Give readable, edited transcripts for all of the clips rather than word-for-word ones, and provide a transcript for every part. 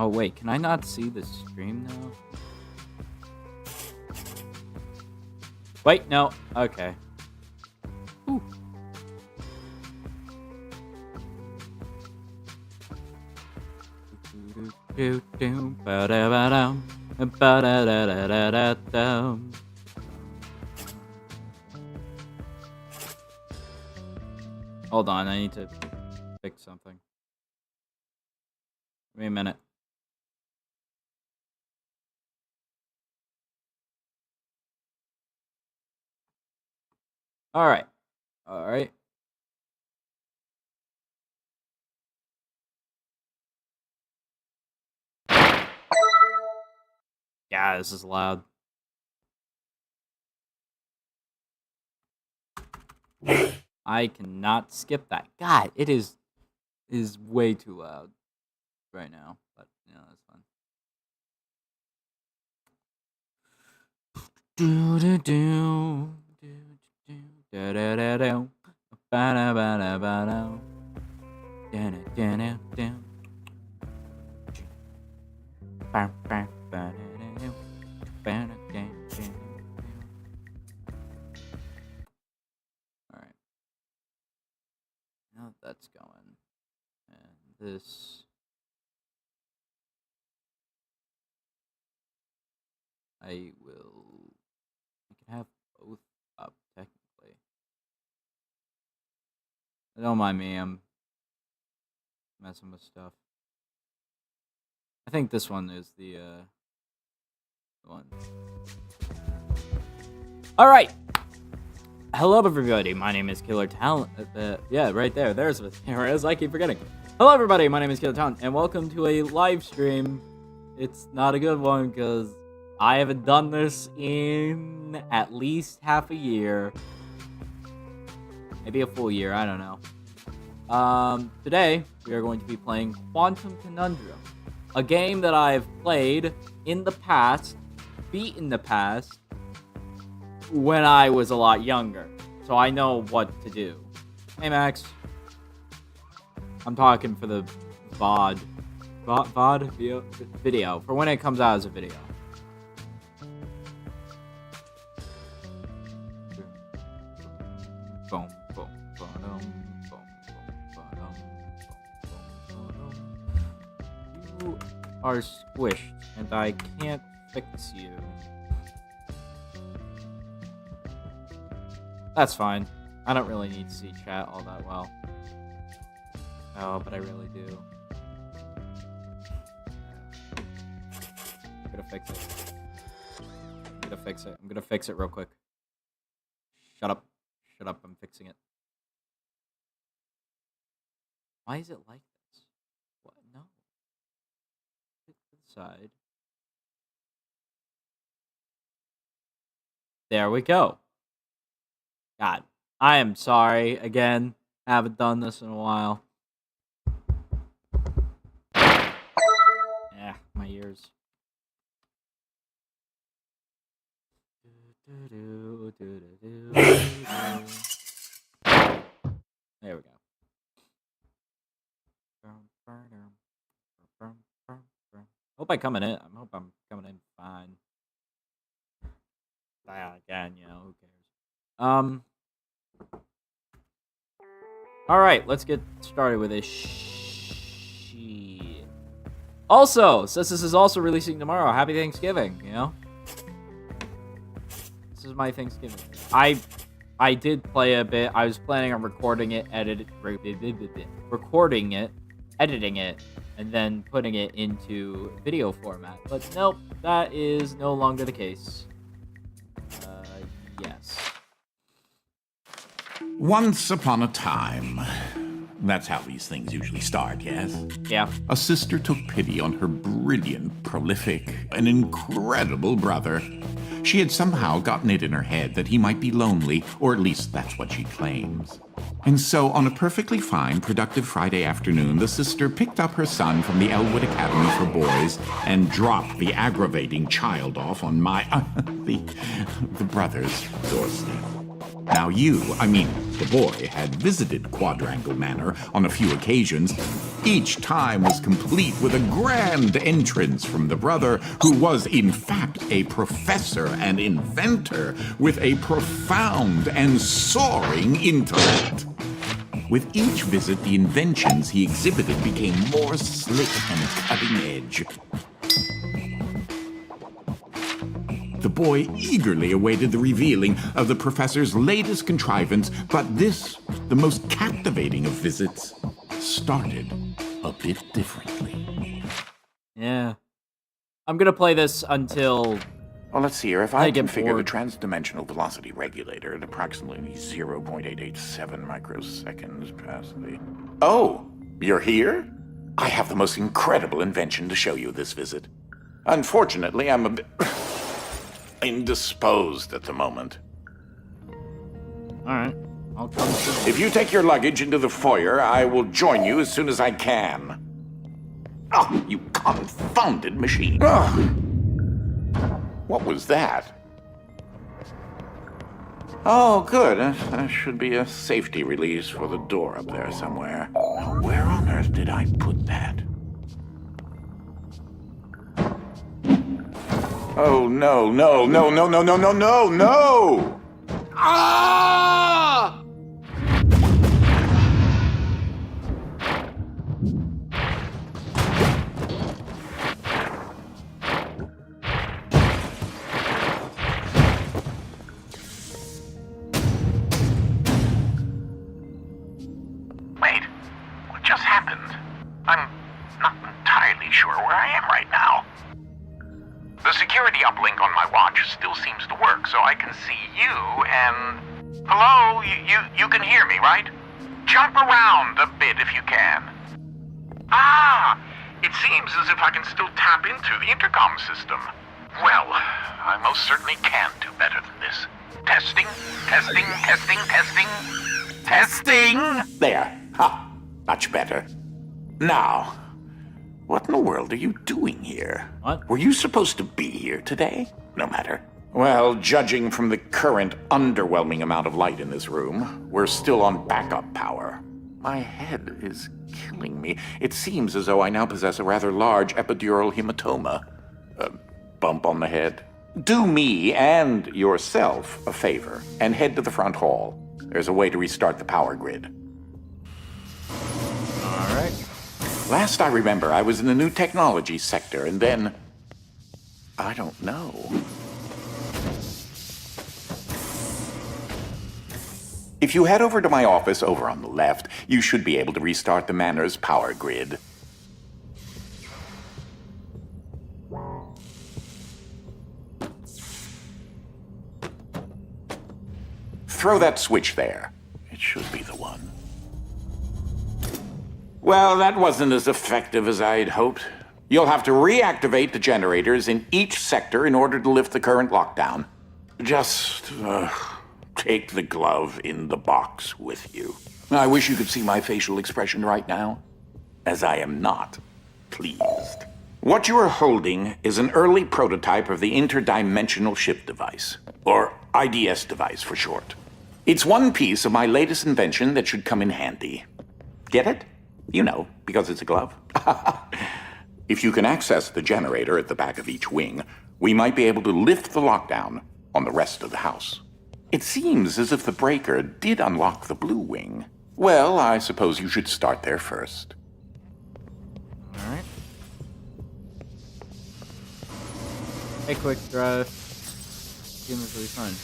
Oh, wait, can I not see the stream now? Wait, no. Okay. Ooh. Hold on, I need to fix something. Give me a minute. Alright. Alright. Yeah, this is loud. I cannot skip that. God, it is way too loud right now. But yeah, that's fine. Do do do do do da da da da ba da ba da ba da da da da da. Ba ba ba da da ba da da. Alright. Now that's going. And this. I can have both up, technically. Don't mind me, I'm messing with stuff. I think this one is the one. Alright! Hello, everybody. My name is Killer Talent. Yeah, right there. There's as I keep forgetting. Hello, everybody. My name is Killer Talent, and welcome to a live stream. It's not a good one because I haven't done this in at least half a year. Maybe a full year. I don't know. Today we are going to be playing Quantum Conundrum, a game that I've played in the past, beat in the past, when I was a lot younger, so I know what to do. Hey, Max. I'm talking for the VOD video, for when it comes out as a video. You are squished, and I can't fix you. That's fine. I don't really need to see chat all that well. Oh, but I really do. I'm gonna fix it. I'm gonna fix it real quick. Shut up. Shut up, I'm fixing it. Why is it like this? What? No. Hit the side. There we go. God, I am sorry again. I haven't done this in a while. Yeah, my ears. There we go. Hope I'm coming in. I hope I'm coming in fine. Again, you know, who cares? Alright, let's get started with this shit. Also, since this is also releasing tomorrow, happy Thanksgiving, you know? This is my Thanksgiving. I did play a bit. I was planning on recording it, editing it, and then putting it into video format. But nope, that is no longer the case. Yes. Once upon a time. That's how these things usually start, yes? Yeah. A sister took pity on her brilliant, prolific, and incredible brother. She had somehow gotten it in her head that he might be lonely, or at least that's what she claims. And so, on a perfectly fine, productive Friday afternoon, the sister picked up her son from the Elwood Academy for Boys and dropped the aggravating child off on the brother's doorstep. Now The boy had visited Quadrangle Manor on a few occasions. Each time was complete with a grand entrance from the brother, who was in fact a professor and inventor with a profound and soaring intellect. With each visit, the inventions he exhibited became more slick and cutting edge. The boy eagerly awaited the revealing of the professor's latest contrivance, but this, the most captivating of visits, started a bit differently. Yeah. I'm gonna play this until... Well, let's see here. If I I get configure the bored. transdimensional velocity regulator at approximately 0.887 microseconds past the... Oh, you're here? I have the most incredible invention to show you this visit. Unfortunately, I'm a bit indisposed at the moment. Alright. I'll come soon. If you take your luggage into the foyer, I will join you as soon as I can. Oh, you confounded machine. Ugh. What was that? Oh, good. There should be a safety release for the door up there somewhere. Where on earth did I put that? Oh, no, no, no, no, no, no, no, no, no! Ah! Wait, what just happened? I'm not entirely sure where I am right now. The security uplink on my watch still seems to work, so I can see you and... Hello? You can hear me, right? Jump around a bit if you can. Ah! It seems as if I can still tap into the intercom system. Well, I most certainly can do better than this. Testing, testing, testing, testing. Testing! There. Ha! Much better. Now, what in the world are you doing here? What? Were you supposed to be here today? No matter. Well, judging from the current underwhelming amount of light in this room, we're still on backup power. My head is killing me. It seems as though I now possess a rather large epidural hematoma. A bump on the head. Do me and yourself a favor and head to the front hall. There's a way to restart the power grid. Alright. Last I remember, I was in the new technology sector, and then... I don't know. If you head over to my office over on the left, you should be able to restart the manor's power grid. Throw that switch there. It should be the one. Well, that wasn't as effective as I'd hoped. You'll have to reactivate the generators in each sector in order to lift the current lockdown. Just, take the glove in the box with you. I wish you could see my facial expression right now, as I am not pleased. What you are holding is an early prototype of the interdimensional shift device, or IDS device for short. It's one piece of my latest invention that should come in handy. Get it? You know, because it's a glove. If you can access the generator at the back of each wing, we might be able to lift the lockdown on the rest of the house. It seems as if the breaker did unlock the blue wing. Well, I suppose you should start there first. Alright. Hey, quick drive. Game is really fun.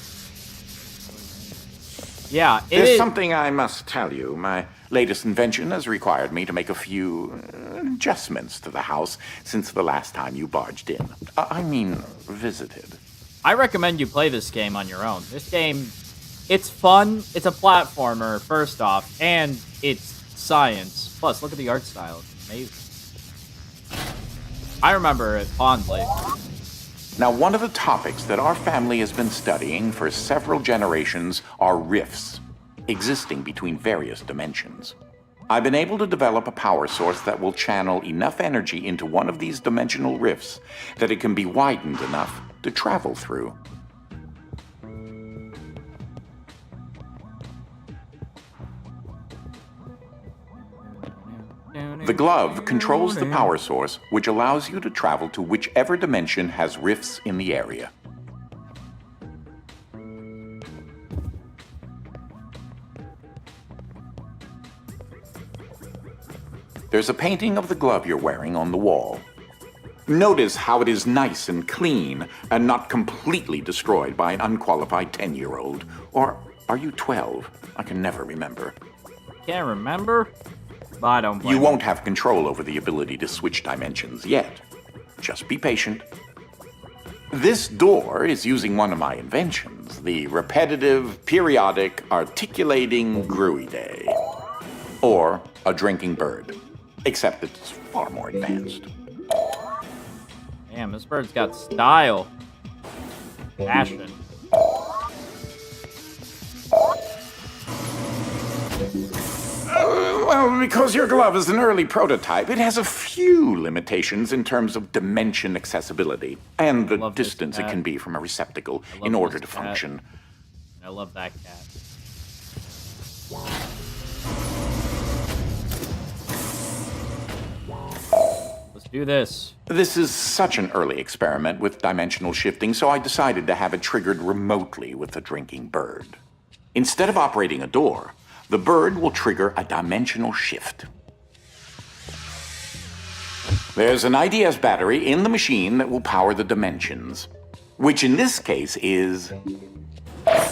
Yeah, There's something I must tell you. My latest invention has required me to make a few adjustments to the house since the last time you barged in. I mean, visited. I recommend you play this game on your own. This game, it's fun, it's a platformer, first off, and it's science. Plus, look at the art style. It's amazing. I remember it fondly. Now, one of the topics that our family has been studying for several generations are rifts, existing between various dimensions. I've been able to develop a power source that will channel enough energy into one of these dimensional rifts that it can be widened enough to travel through. The glove controls the power source, which allows you to travel to whichever dimension has rifts in the area. There's a painting of the glove you're wearing on the wall. Notice how it is nice and clean and not completely destroyed by an unqualified 10-year-old. Or are you 12? I can never remember. Can't remember? But I don't blame You won't have control over the ability to switch dimensions yet. Just be patient. This door is using one of my inventions, the repetitive, periodic, articulating gruidae. Or a drinking bird. Except it's far more advanced. Damn, this bird's got style. Passion. Well, because your glove is an early prototype, it has a few limitations in terms of dimension accessibility and the distance it can be from a receptacle in order to function. I love that cat. Let's do this. This is such an early experiment with dimensional shifting, so I decided to have it triggered remotely with the drinking bird. Instead of operating a door, the bird will trigger a dimensional shift. There's an IDS battery in the machine that will power the dimensions, which in this case is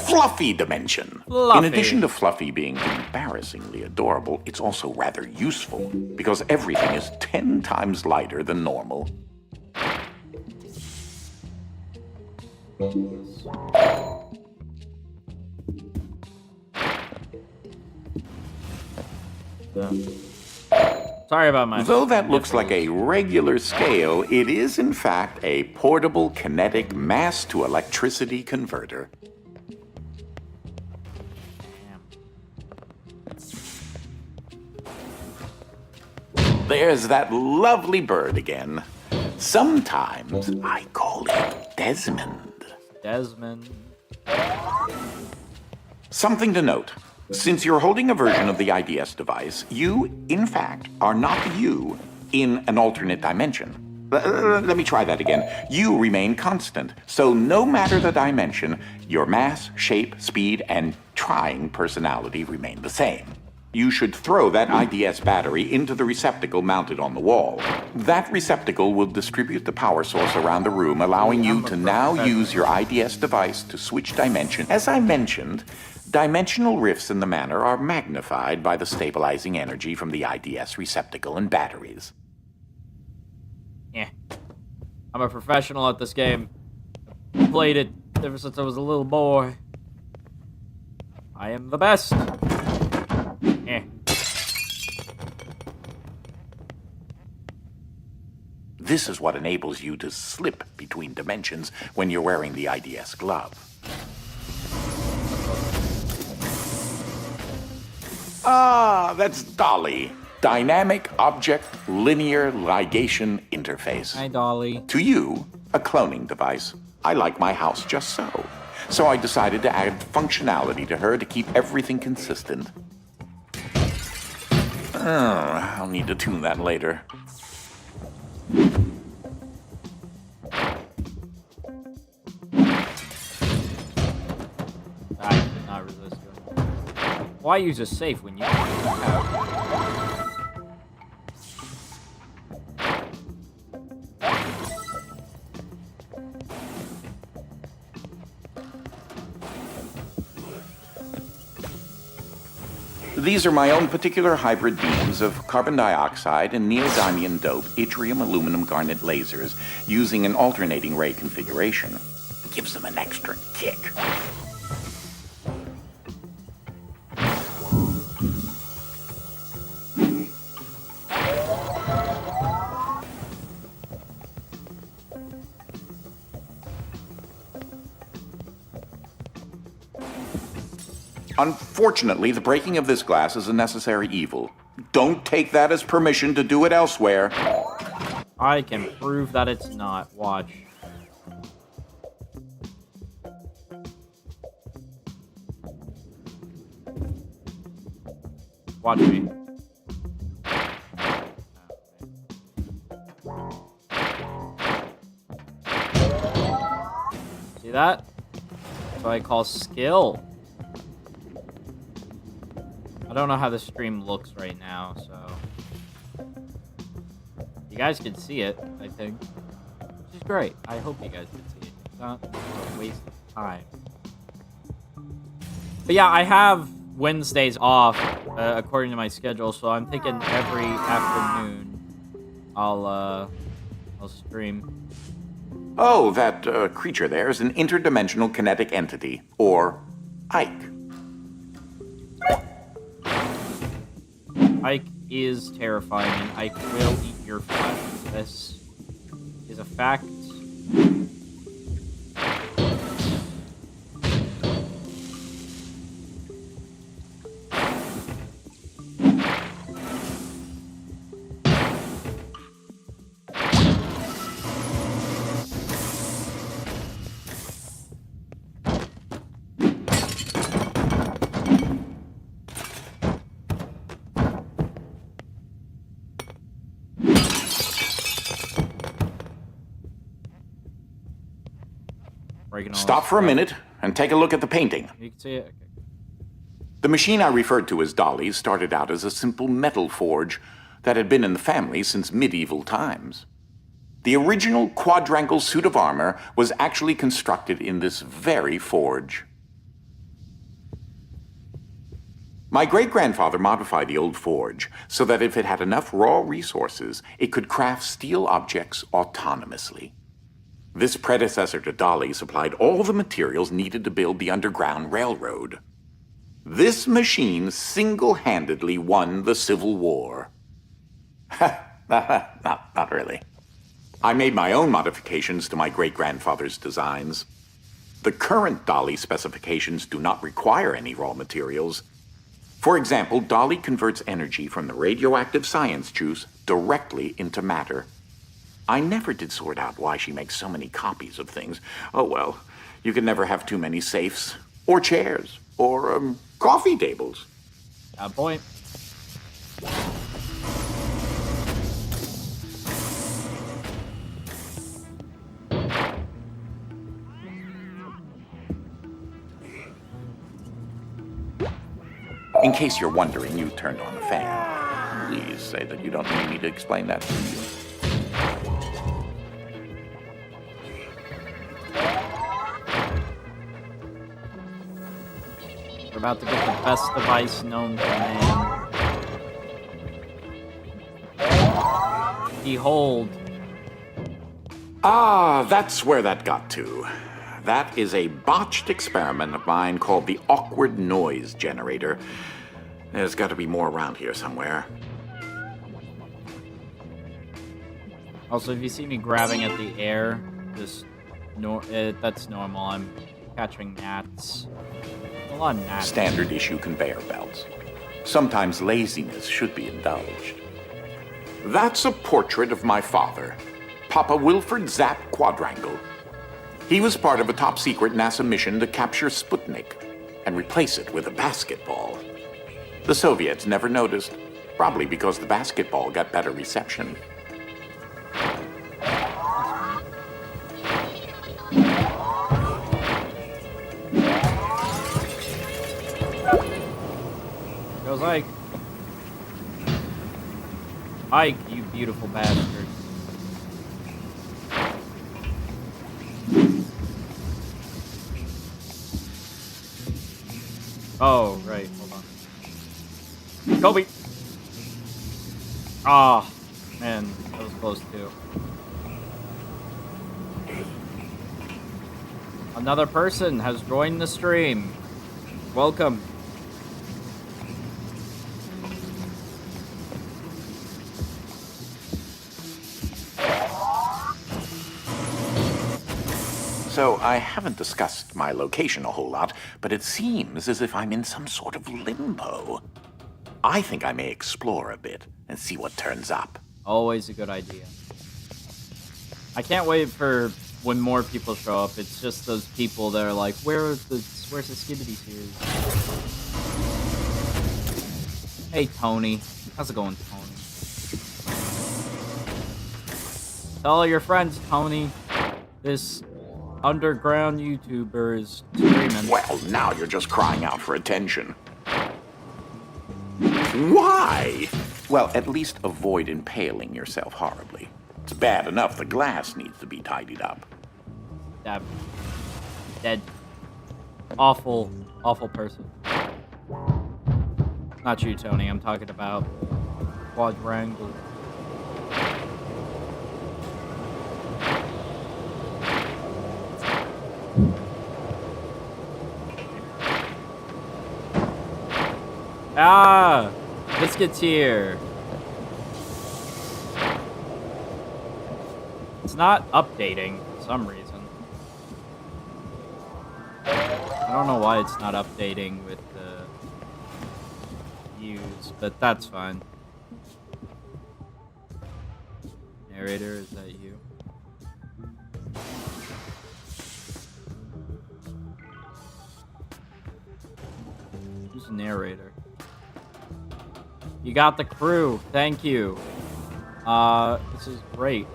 Fluffy Dimension. Fluffy. In addition to Fluffy being embarrassingly adorable, it's also rather useful because everything is 10 times lighter than normal. Sorry about my... Though that looks like a regular scale, it is in fact a portable kinetic mass-to-electricity converter. There's that lovely bird again. Sometimes I call it Desmond. Desmond. Something to note. Since you're holding a version of the IDS device, you, in fact, are not you in an alternate dimension. Let me try that again. You remain constant, so no matter the dimension, your mass, shape, speed, and trying personality remain the same. You should throw that IDS battery into the receptacle mounted on the wall. That receptacle will distribute the power source around the room, allowing you to now use your IDS device to switch dimension. As I mentioned, dimensional rifts in the manor are magnified by the stabilizing energy from the IDS receptacle and batteries. Yeah. I'm a professional at this game. Played it ever since I was a little boy. I am the best. Eh. This is what enables you to slip between dimensions when you're wearing the IDS glove. Ah, that's Dolly. Dynamic Object Linear Ligation Interface. Hi, Dolly. To you, a cloning device. I like my house just so. So I decided to add functionality to her to keep everything consistent. I'll need to tune that later. I could not resist doing that. Why use a safe when you have... These are my own particular hybrid beams of carbon dioxide and neodymium dope yttrium aluminum garnet lasers using an alternating ray configuration. It gives them an extra kick. Unfortunately, the breaking of this glass is a necessary evil. Don't take that as permission to do it elsewhere. I can prove that it's not. Watch. Watch me. that? That's what I call skill. I don't know how the stream looks right now, so... You guys can see it, I think. Which is great. I hope you guys can see it. It's not a waste of time. But yeah, I have Wednesdays off, according to my schedule, so I'm thinking every afternoon I'll stream. Oh, that creature there is an interdimensional kinetic entity, or Ike. Ike is terrifying, and Ike will eat your flesh. This is a fact. Stop for a minute and take a look at the painting. You can see it? Okay. The machine I referred to as Dolly started out as a simple metal forge that had been in the family since medieval times. The original quadrangle suit of armor was actually constructed in this very forge. My great-grandfather modified the old forge so that if it had enough raw resources, it could craft steel objects autonomously. This predecessor to Dolly supplied all the materials needed to build the Underground Railroad. This machine single-handedly won the Civil War. Not really. I made my own modifications to my great-grandfather's designs. The current Dolly specifications do not require any raw materials. For example, Dolly converts energy from the radioactive science juice directly into matter. I never did sort out why she makes so many copies of things. Oh well, you can never have too many safes, or chairs, or coffee tables. Got a point. In case you're wondering, you turned on the fan. Please say that you don't need me to explain that to you. We're about to get the best device known to man. Behold. Ah, that's where that got to. That is a botched experiment of mine called the awkward noise generator. There's got to be more around here somewhere. Also, if you see me grabbing at the air, just that's normal. I'm catching gnats. A lot of gnats. Standard issue conveyor belts. Sometimes laziness should be indulged. That's a portrait of my father, Papa Wilfred Zapp Quadrangle. He was part of a top-secret NASA mission to capture Sputnik and replace it with a basketball. The Soviets never noticed, probably because the basketball got better reception. Goes Ike. Ike, you beautiful bastard. Oh, right, hold on. Kobe! Ah, oh, man, that was close too. Another person has joined the stream. Welcome. So, I haven't discussed my location a whole lot, but it seems as if I'm in some sort of limbo. I think I may explore a bit and see what turns up. Always a good idea. I can't wait for when more people show up. It's just those people that are like, where's the Skibidi series? Hey, Tony. How's it going, Tony? Tell all your friends, Tony. This underground YouTubers screaming. Well, now you're just crying out for attention. Why? Well, at least avoid impaling yourself horribly. It's bad enough the glass needs to be tidied up. Dead. Awful, awful person. Not you, Tony. I'm talking about quadrangle. Ah! Biscuits here. It's not updating for some reason. I don't know why it's not updating with the views, but that's fine. Narrator, is that you? Who's the narrator? You got the crew. Thank you. This is great.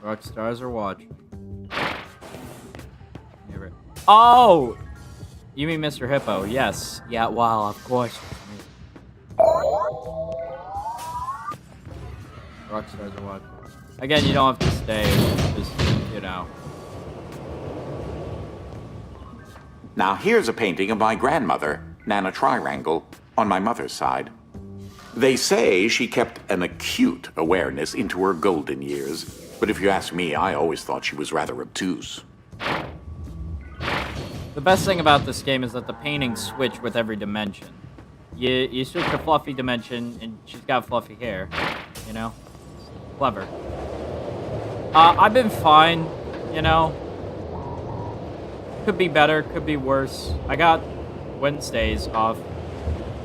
Rock stars are watching. Oh! You mean Mr. Hippo? Yes. Yeah, wow, of course. Rock stars are watching. Again, you don't have to stay. Just, you know. Now here's a painting of my grandmother, Nana Triangle, on my mother's side. They say she kept an acute awareness into her golden years, but if you ask me, I always thought she was rather obtuse. The best thing about this game is that the paintings switch with every dimension. You switch to fluffy dimension, and she's got fluffy hair, you know? Clever. I've been fine, you know? Could be better, could be worse. I got Wednesdays off.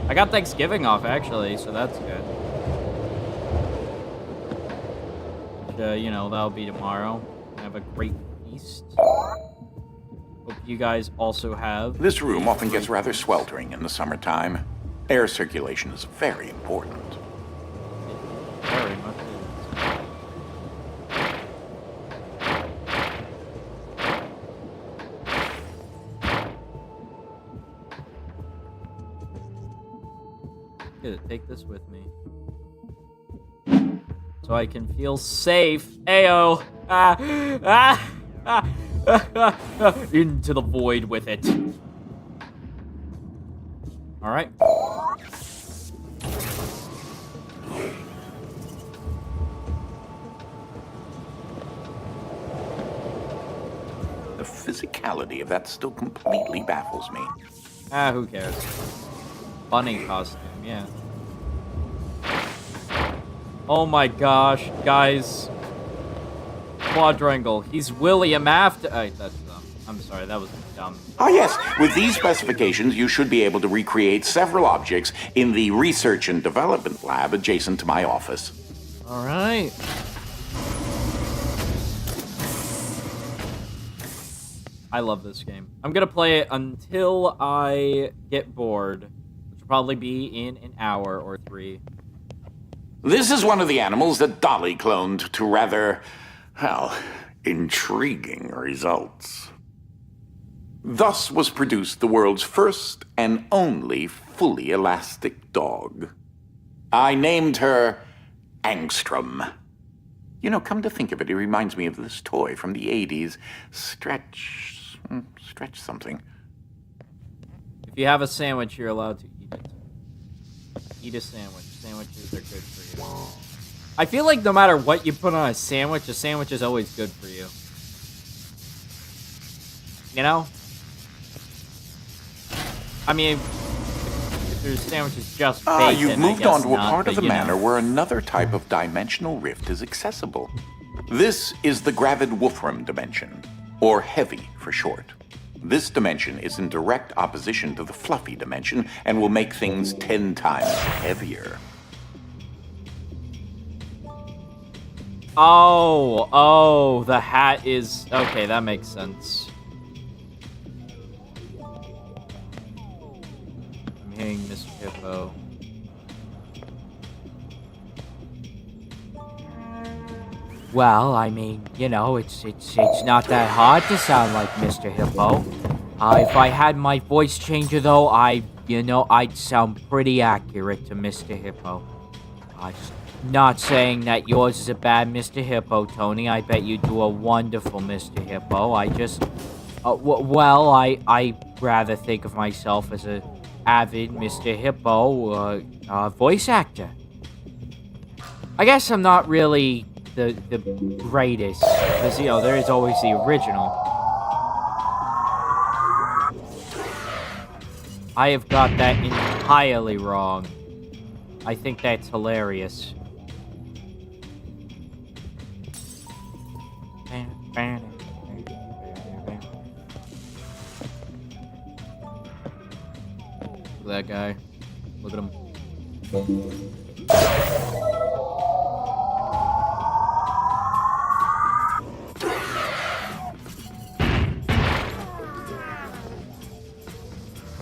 I got Thanksgiving off, actually, so that's good. Which, you know, that'll be tomorrow. Have a great feast. Hope you guys also have. This room often gets rather sweltering in the summertime. Air circulation is very important. Very much is. Gonna take this with me. So I can feel safe. Ayo! Into the void with it. Alright. The physicality of that still completely baffles me. Who cares? Bunny costume, yeah. Oh my gosh, guys. Quadrangle. He's William after. That's dumb. I'm sorry, that was dumb. Ah, yes. With these specifications, you should be able to recreate several objects in the research and development lab adjacent to my office. Alright. I love this game. I'm gonna play it until I get bored, which will probably be in an hour or 3. This is one of the animals that Dolly cloned to rather, well, intriguing results. Thus was produced the world's first and only fully elastic dog. I named her Angstrom. You know, come to think of it, it reminds me of this toy from the 80s. Stretch something. If you have a sandwich, you're allowed to eat it. Eat a sandwich. Sandwiches are good for you. I feel like no matter what you put on a sandwich is always good for you. You know? I mean, if your sandwich is just bacon, you've moved on to a part of the manor know. where another type of dimensional rift is accessible. This is the Gravid Wolfram dimension, or Heavy for short. This dimension is in direct opposition to the Fluffy dimension and will make things 10 times heavier. Oh, the hat is... Okay, that makes sense. saying, Mr. Hippo? Well, I mean, you know, it's not that hard to sound like Mr. Hippo. If I had my voice changer, though, I'd sound pretty accurate to Mr. Hippo. Not saying that yours is a bad Mr. Hippo, Tony. I bet you do a wonderful Mr. Hippo. I rather think of myself as a avid Mr. Hippo voice actor. I guess I'm not really the greatest, because, there is always the original. I have got that entirely wrong. I think that's hilarious. Look at that guy. Look at him.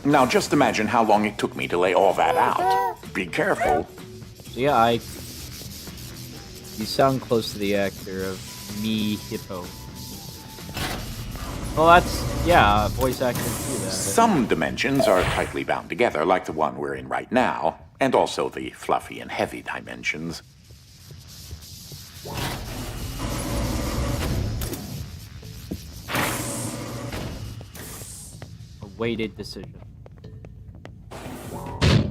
Now just imagine how long it took me to lay all that out. Be careful. So yeah, you sound close to the actor of me Hippo. Well, that's, voice acting do that. Some dimensions are tightly bound together, like the one we're in right now, and also the fluffy and heavy dimensions. A weighted decision.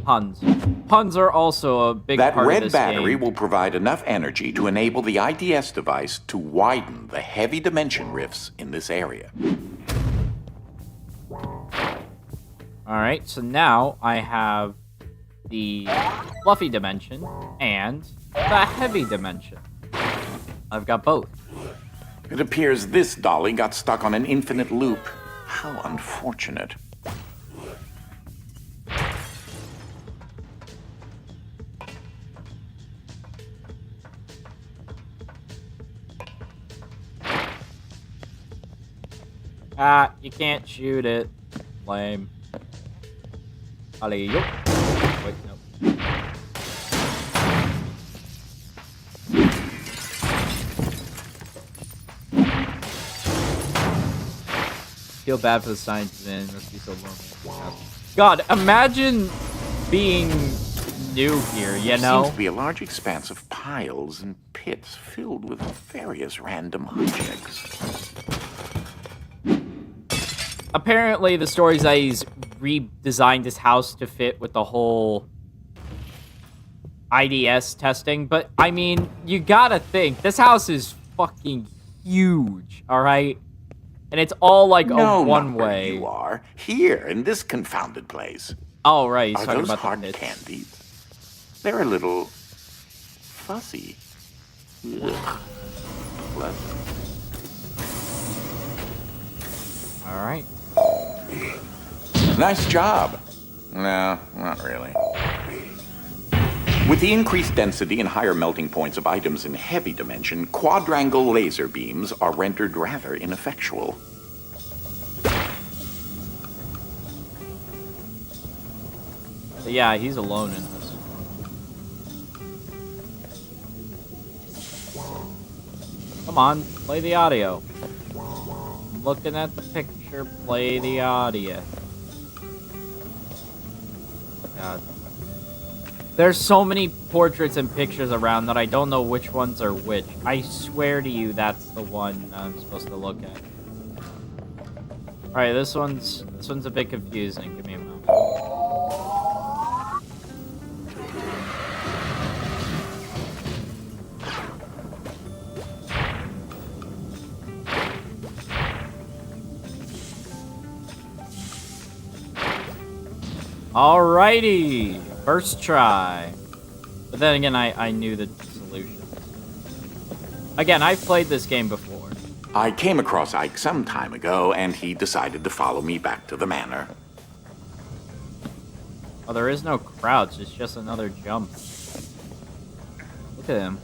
Puns. Puns are also a big part of this game. That red battery will provide enough energy to enable the IDS device to widen the heavy dimension rifts in this area. Alright, so now I have the fluffy dimension and the heavy dimension. I've got both. It appears this dolly got stuck on an infinite loop. How unfortunate. You can't shoot it. Lame. Alley-oop. Wait, no. Feel bad for the science, man. Must be so lonely. God, imagine being new here, you know? Seems to be a large expanse of piles and pits filled with various random objects. Apparently, the story is that he's redesigned his house to fit with the whole IDS testing. But, I mean, you gotta think, this house is fucking huge, alright? And it's all, like, a one-way. You are. Here, in this confounded place. Oh, right, he's Are talking those about hard the pits. candies? They're a little fuzzy. Ugh. Pleasant. Alright. Nice job. No, not really. With the increased density and higher melting points of items in heavy dimension, quadrangle laser beams are rendered rather ineffectual. But yeah, he's alone in this. Come on, play the audio. I'm looking at the picture, play the audio. God. There's so many portraits and pictures around that I don't know which ones are which. I swear to you that's the one I'm supposed to look at. Alright, this one's a bit confusing. Give me a moment. Alrighty! First try. But then again, I knew the solution. Again, I've played this game before. I came across Ike some time ago, and he decided to follow me back to the manor. Oh, there is no crouch. It's just another jump. Look at him.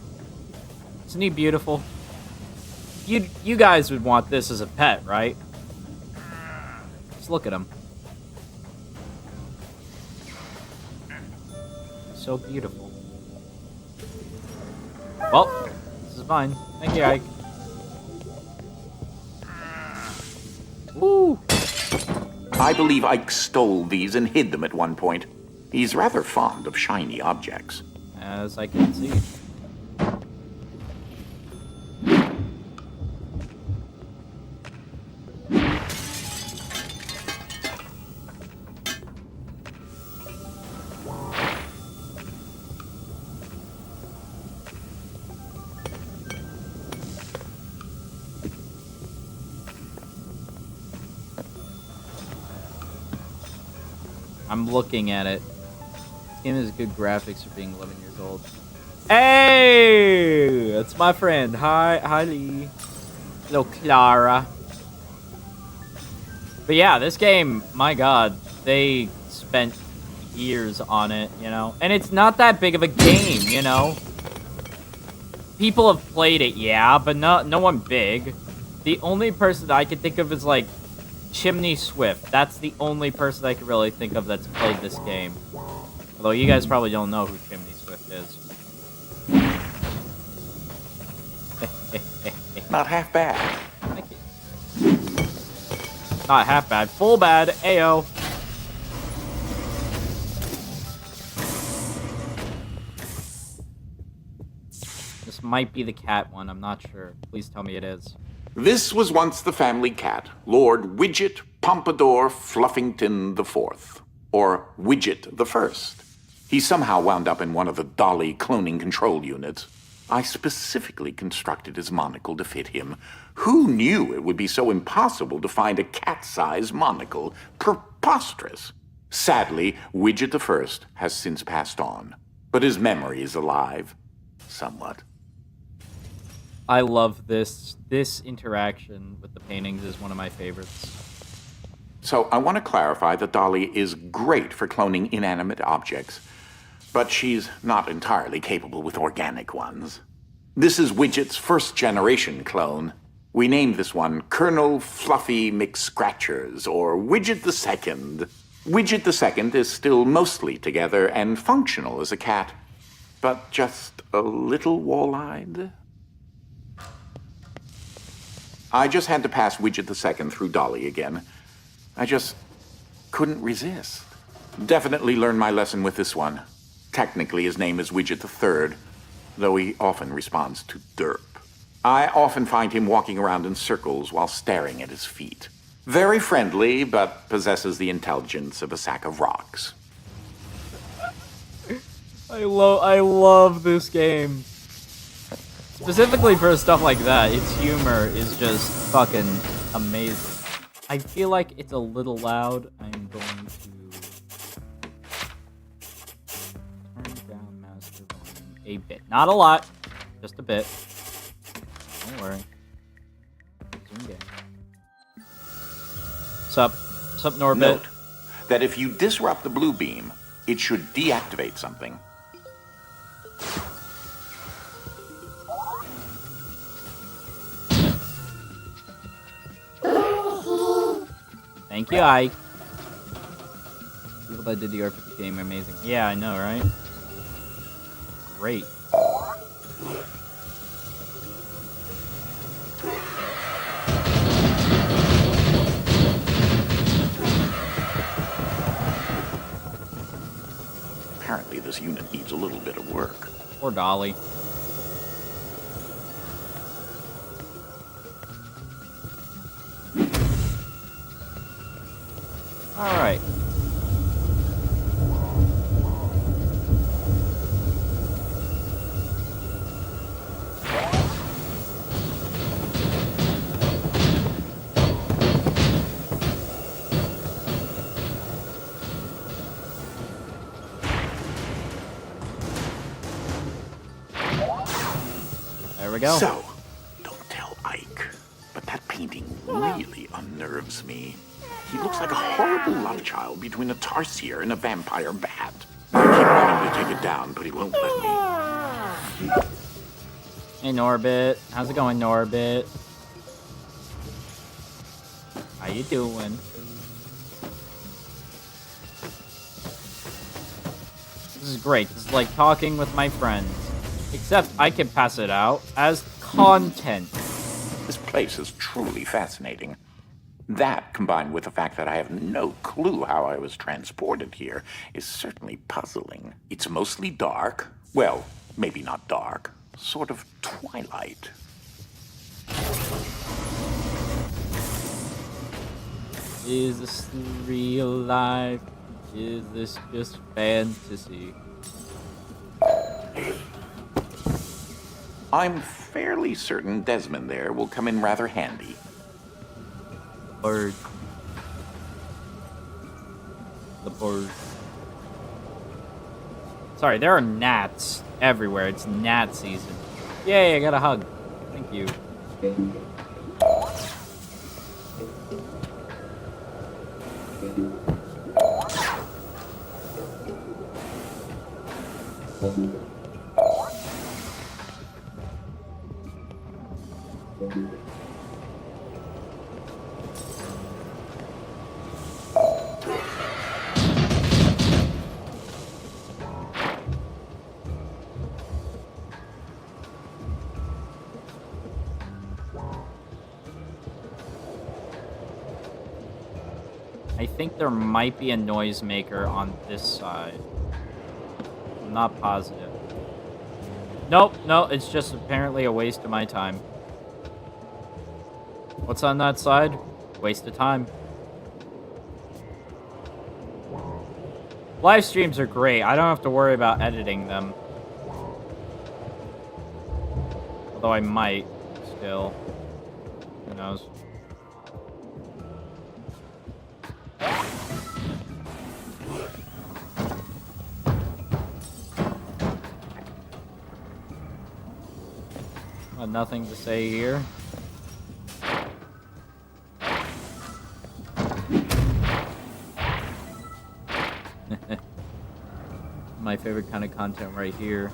Isn't he beautiful? You guys would want this as a pet, right? Just look at him. so beautiful. Well, this is fine. Thank you, Ike. Woo! I believe Ike stole these and hid them at one point. He's rather fond of shiny objects. As I can see. I'm looking at it. This game has good graphics for being 11 years old. Hey! That's my friend. Hi Lee. Hello, Clara. But yeah, this game, my god, they spent years on it, you know? And it's not that big of a game, you know? People have played it, yeah, but no one big. The only person that I can think of is, like, Chimney Swift. That's the only person I can really think of that's played this game. Although you guys probably don't know who Chimney Swift is. Not half bad. Thank you. Not half bad. Full bad. Ayo. This might be the cat one. I'm not sure. Please tell me it is. This was once the family cat, Lord Widget Pompadour Fluffington IV, or Widget the First. He somehow wound up in one of the Dolly cloning control units. I specifically constructed his monocle to fit him. Who knew it would be so impossible to find a cat-size monocle? Preposterous. Sadly, Widget the First has since passed on, but his memory is alive. Somewhat. I love this. This interaction with the paintings is one of my favorites. So I want to clarify that Dolly is great for cloning inanimate objects, but she's not entirely capable with organic ones. This is Widget's first-generation clone. We named this one Colonel Fluffy McScratchers, or Widget the Second. Widget the Second is still mostly together and functional as a cat, but just a little wall-eyed. I just had to pass Widget the Second through Dolly again. I just couldn't resist. Definitely learned my lesson with this one. Technically, his name is Widget the Third, though he often responds to derp. I often find him walking around in circles while staring at his feet. Very friendly, but possesses the intelligence of a sack of rocks. I love this game. Specifically for stuff like that, its humor is just fucking amazing. I feel like it's a little loud. I'm going to turn down master volume a bit. Not a lot, just a bit. Don't worry. Zoom game. Sup, Norbit? Note that if you disrupt the blue beam, it should deactivate something. Thank you, Ike. People that did the RPG game are amazing. Yeah, I know, right? Great. Apparently this unit needs a little bit of work. Poor Dolly. Alright. There we go. So, don't tell Ike, but that painting really unnerves me. He looks like a horrible love child between a tarsier and a vampire bat. I keep wanting to take it down, but he won't let me. Hey, Norbit. How's it going, Norbit? How you doing? This is great. This is like talking with my friends. Except I can pass it out as content. This place is truly fascinating. That, combined with the fact that I have no clue how I was transported here, is certainly puzzling. It's mostly dark. Well, maybe not dark. Sort of twilight. Is this real life? Is this just fantasy? I'm fairly certain Desmond there will come in rather handy. Bird. The bird. Sorry, there are gnats everywhere. It's gnat season. Yay, I got a hug. Thank you. I think there might be a noisemaker on this side. I'm not positive. Nope, no, it's just apparently a waste of my time. What's on that side? Waste of time. Live streams are great. I don't have to worry about editing them. Although I might still. Who knows? Nothing to say here. My favorite kind of content right here.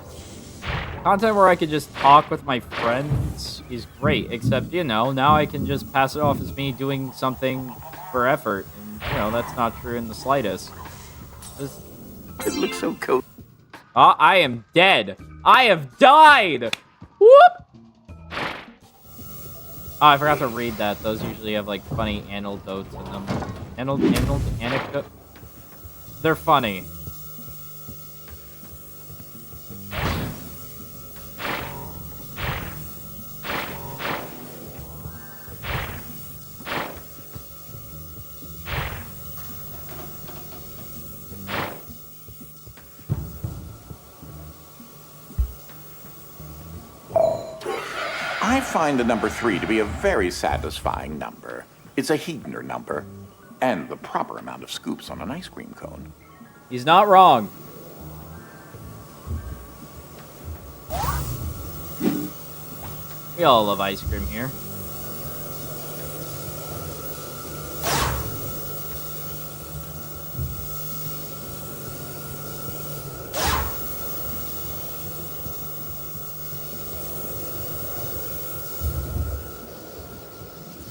Content where I could just talk with my friends is great, except, you know, now I can just pass it off as me doing something for effort. And, you know, that's not true in the slightest. It looks so cool. Oh, I am dead. I have died! Whoop! Oh, I forgot to read that. Those usually have, like, funny anecdotes in them. Anecdote? They're funny. I find the number 3 to be a very satisfying number. It's a Heidner number, and the proper amount of scoops on an ice cream cone. He's not wrong. We all love ice cream here.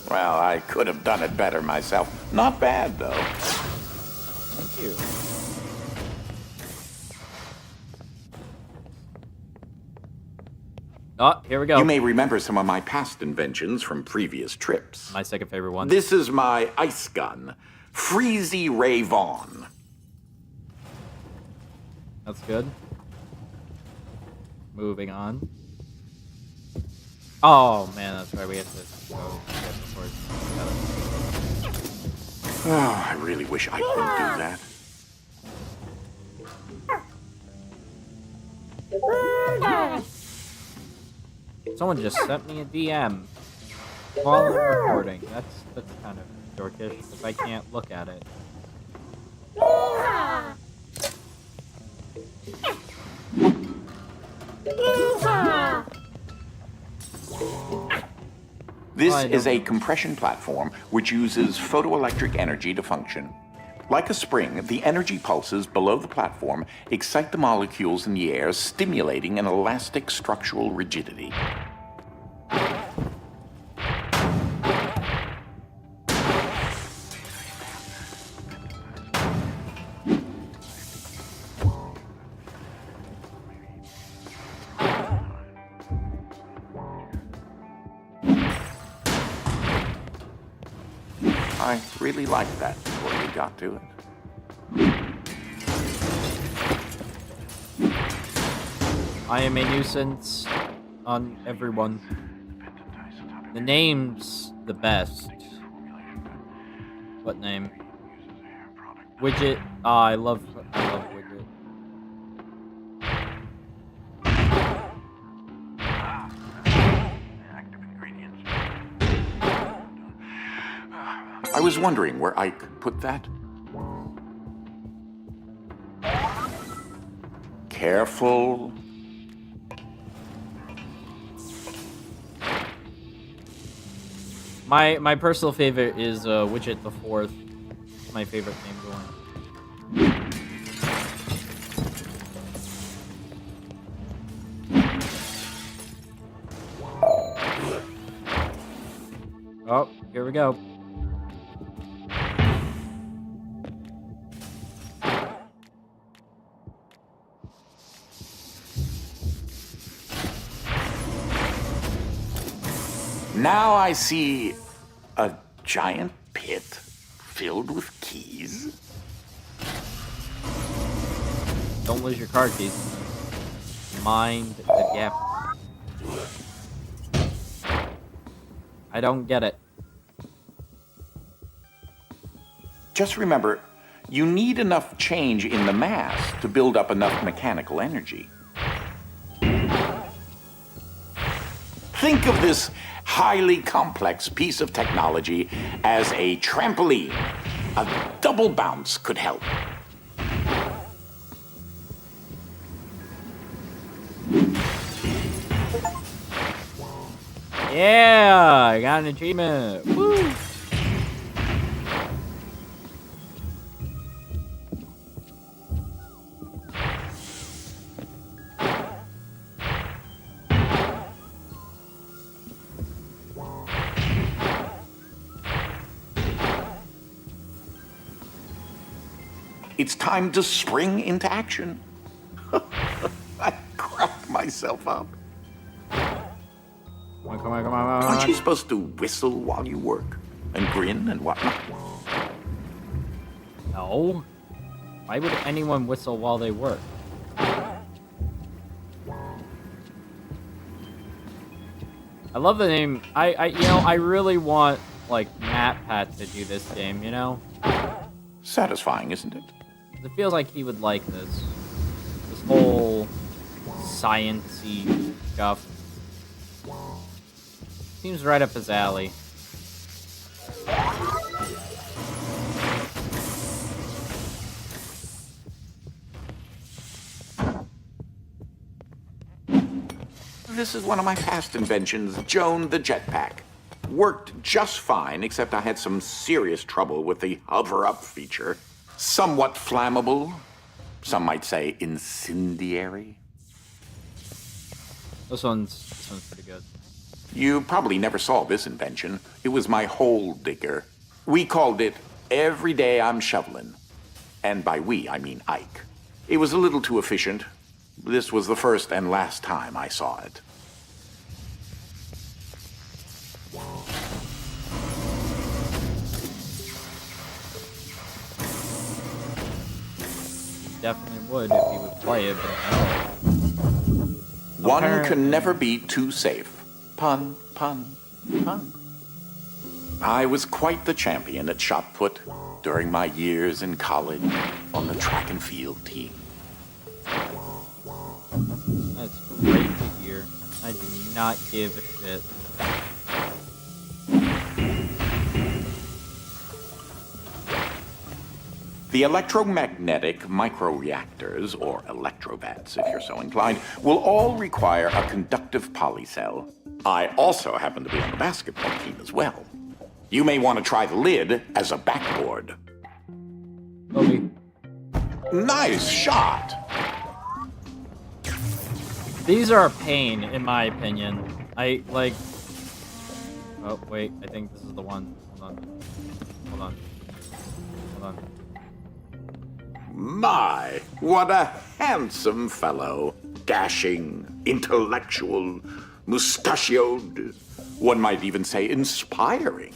Well, I could have done it better myself. Not bad, though. Thank you. Oh, here we go. You may remember some of my past inventions from previous trips. My second favorite one. This is my ice gun, Freezy Ray Vaughn. That's good. Moving on. Oh, man, that's right. We have to go get before it's... Oh, I really wish I could do that. Someone just sent me a DM while I'm recording. That's kind of dorkish if I can't look at it. This is a compression platform which uses photoelectric energy to function. Like a spring, the energy pulses below the platform excite the molecules in the air, stimulating an elastic structural rigidity. I really liked that before you got to it. I am a nuisance on everyone. The name's the best. What name? Widget. Ah, I love Widget. Active ingredients. I was wondering where I could put that. Careful. My personal favorite is Widget the Fourth. My favorite name going. Oh, here we go. Now I see a giant pit filled with keys. Don't lose your car keys. Mind the gap. I don't get it. Just remember, you need enough change in the mass to build up enough mechanical energy. Think of this highly complex piece of technology as a trampoline. A double bounce could help. Yeah, I got an achievement. Woo! It's time to spring into action. I cracked myself up. Come on. Aren't you supposed to whistle while you work? And grin and whatnot? No. Why would anyone whistle while they work? I love the name. I really want, like, MatPat to do this game, you know? Satisfying, isn't it? It feels like he would like this. This whole science-y stuff. Seems right up his alley. This is one of my past inventions, Joan the Jetpack. Worked just fine, except I had some serious trouble with the hover-up feature. Somewhat flammable. Some might say incendiary. This one's pretty good. You probably never saw this invention. It was my hole digger. We called it Every Day I'm Shoveling. And by we, I mean Ike. It was a little too efficient. This was the first and last time I saw it. Definitely would if he would play it, but no. One can never be too safe. Pun, pun, pun. I was quite the champion at shot put during my years in college on the track and field team. That's great to hear. I do not give a shit. The electromagnetic microreactors, or electrobats if you're so inclined, will all require a conductive polycell. I also happen to be on the basketball team as well. You may want to try the lid as a backboard. Okay. Nice shot! These are a pain, in my opinion. Oh, wait, I think this is the one. Hold on. My, what a handsome fellow. Dashing, intellectual, mustachioed. One might even say inspiring.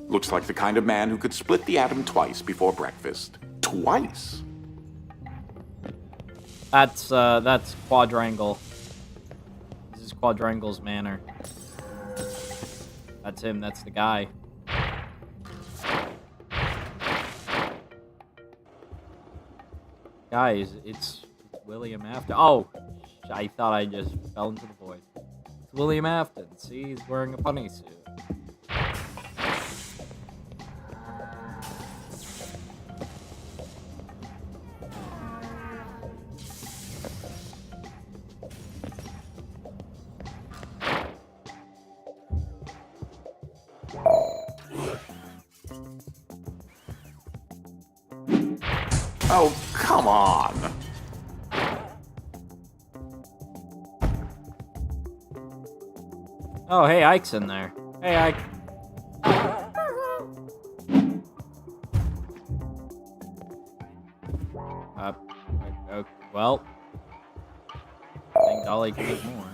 Looks like the kind of man who could split the atom twice before breakfast. Twice? That's Quadrangle. This is Quadrangle's manner. That's him, that's the guy. Guys, it's William Afton. Oh, I thought I just fell into the void. It's William Afton. See, he's wearing a bunny suit. Oh, come on! Oh, hey, Ike's in there. Hey, Ike. Well, I think Dolly can eat more.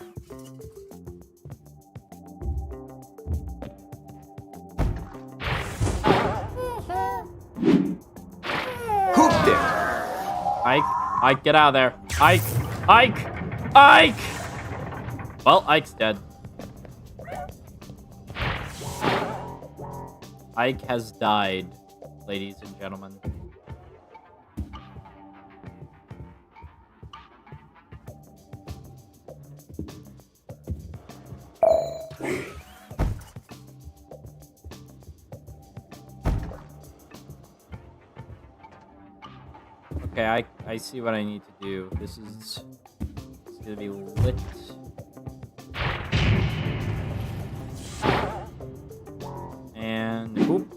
Hooped it! Ike, get out of there. Ike! Ike! Well, Ike's dead. Ike has died, ladies and gentlemen. Okay, I see what I need to do. This is gonna be lit. And whoop.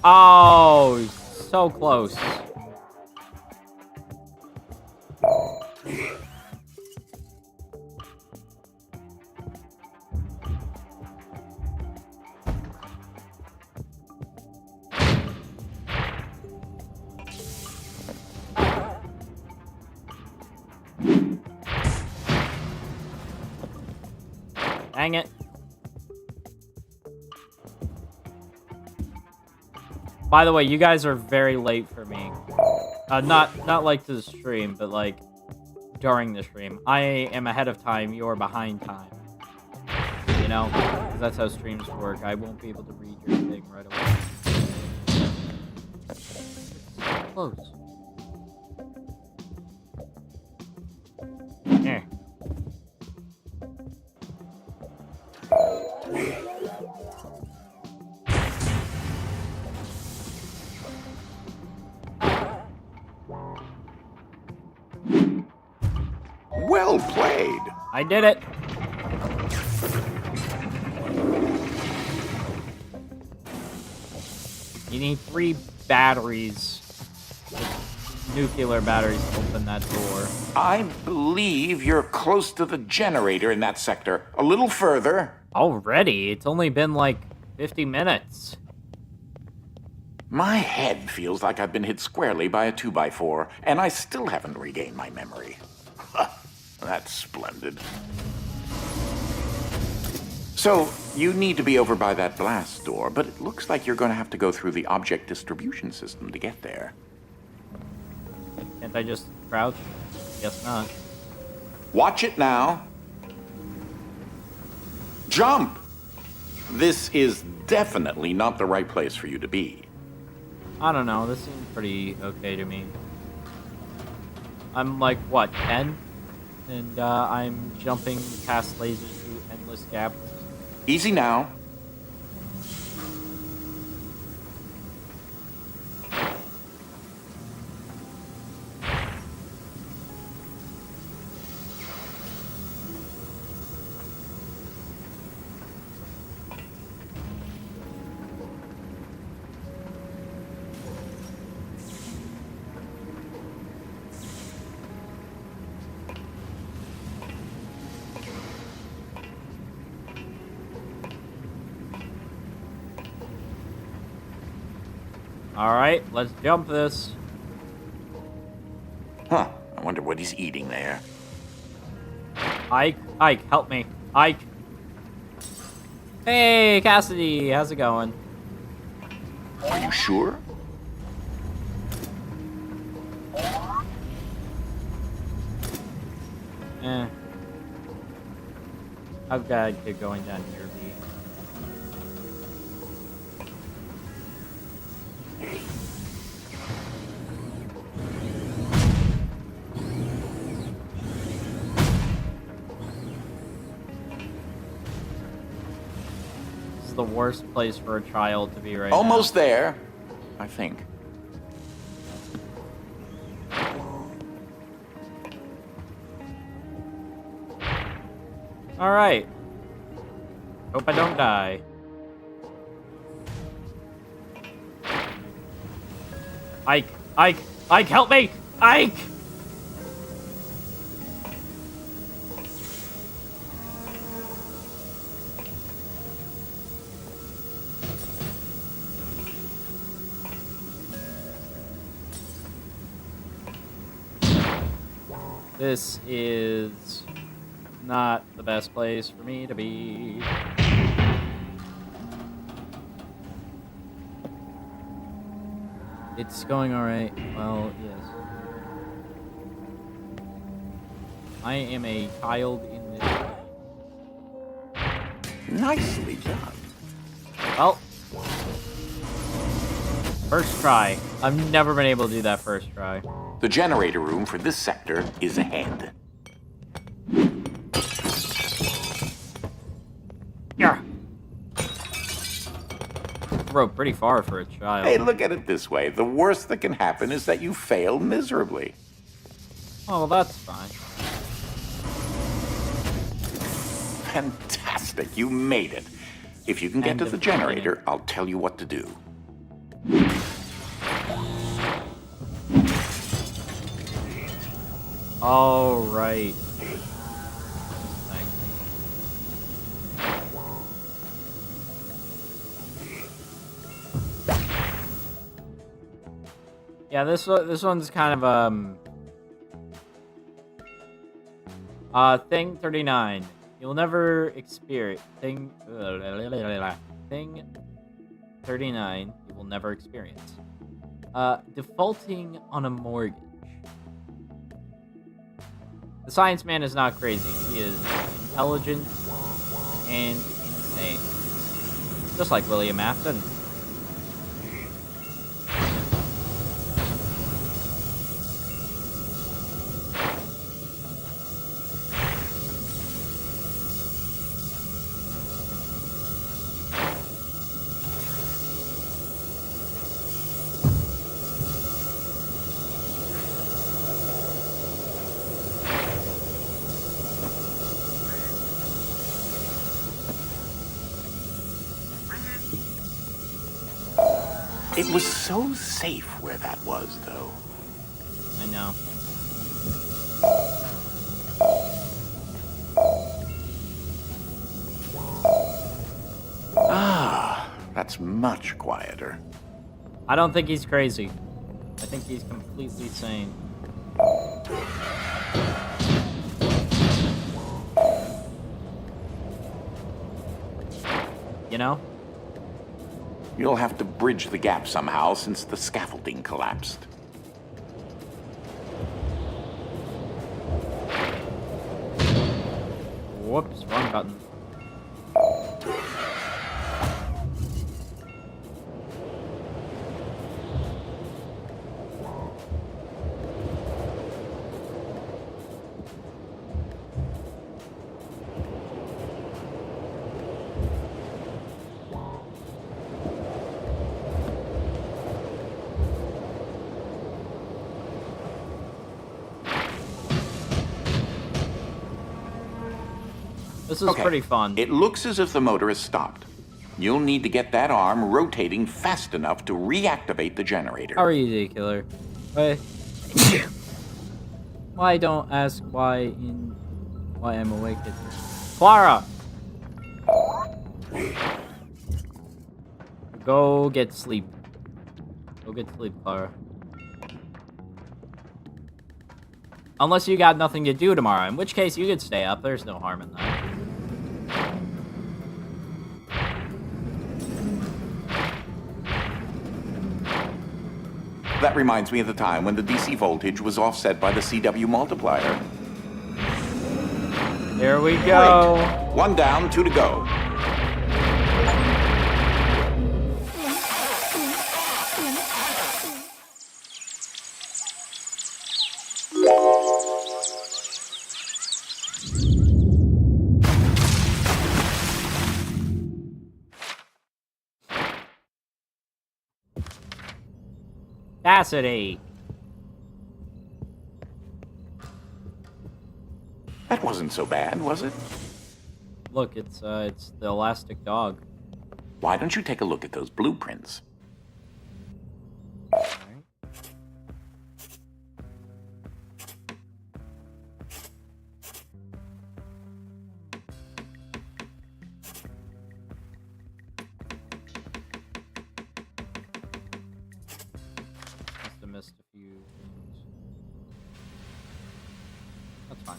Oh, so close. Dang it. By the way, you guys are very late for me. Not like to the stream, but like during the stream. I am ahead of time, you're behind time. You know? 'Cause that's how streams work. I won't be able to read your thing right away. Close. Yeah. Well played! I did it! You need 3 batteries. Nuclear batteries to open that door. I believe you're close to the generator in that sector. A little further. Already? It's only been like 50 minutes. My head feels like I've been hit squarely by a 2x4, and I still haven't regained my memory. That's splendid. So, you need to be over by that blast door, but it looks like you're going to have to go through the object distribution system to get there. Can't I just crouch? Guess not. Watch it now. Jump! This is definitely not the right place for you to be. I don't know, this seems pretty okay to me. I'm like, what, 10? And I'm jumping past lasers through endless gaps. Easy now. Alright, let's jump this. Huh. I wonder what he's eating there. Ike, help me. Ike. Hey, Cassidy, how's it going? Are you sure? I've got to get going down here, B. This is the worst place for a child to be right now. Almost there, I think. Alright. Hope I don't die. Ike! Ike! Ike, help me! Ike! This is not the best place for me to be. It's going alright. Well, yes. I am a child in this way. Nicely done. Well. First try. I've never been able to do that first try. The generator room for this sector is ahead. Yeah. Rode pretty far for a child. Hey, look at it this way. The worst that can happen is that you fail miserably. Oh, well, that's fine. Fantastic. You made it. If you can get End to of the the generator, beginning. I'll tell you what to do. All right. Yeah, this one's kind of thing 39. You'll never experience thing 39. You will never experience. Defaulting on a mortgage. The science man is not crazy. He is intelligent and insane. Just like William Afton. It was so safe where that was, though. I know. Ah, that's much quieter. I don't think he's crazy. I think he's completely sane. You know? You'll have to bridge the gap somehow since the scaffolding collapsed. Whoops, wrong button. This is pretty fun. It looks as if the motor has stopped. You'll need to get that arm rotating fast enough to reactivate the generator. How are you, killer? Why don't ask why I'm awake? Clara! Go get sleep. Go get sleep, Clara. Unless you got nothing to do tomorrow, in which case you could stay up. There's no harm in that. that reminds me of the time when the DC voltage was offset by the CW multiplier. Here we go. Great. 1 down, 2 to go. Cassidy. That wasn't so bad, was it? Look, it's the elastic dog. Why don't you take a look at those blueprints? Alright. Must have missed a few things. That's fine.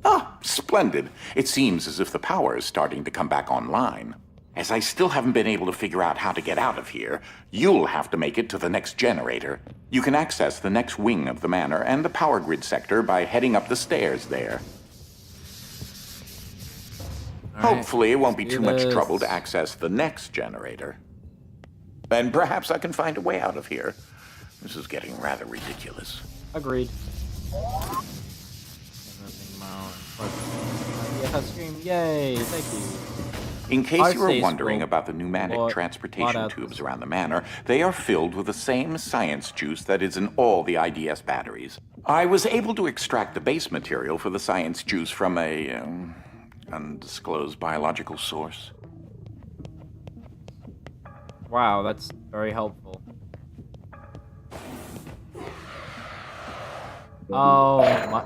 Ah, splendid. It seems as if the power is starting to come back online. As I still haven't been able to figure out how to get out of here, you'll have to make it to the next generator. You can access the next wing of the manor and the power grid sector by heading up the stairs there. Hopefully it won't be too much trouble to access the next generator. And perhaps I can find a way out of here. This is getting rather ridiculous. Agreed. Yeah, scream, yay, thank you. In case you were Arceus wondering will about the pneumatic blot transportation out tubes this. around the manor, they are filled with the same science juice that is in all the IDS batteries. I was able to extract the base material for the science juice from a undisclosed biological source. Wow, that's very helpful. Oh, my.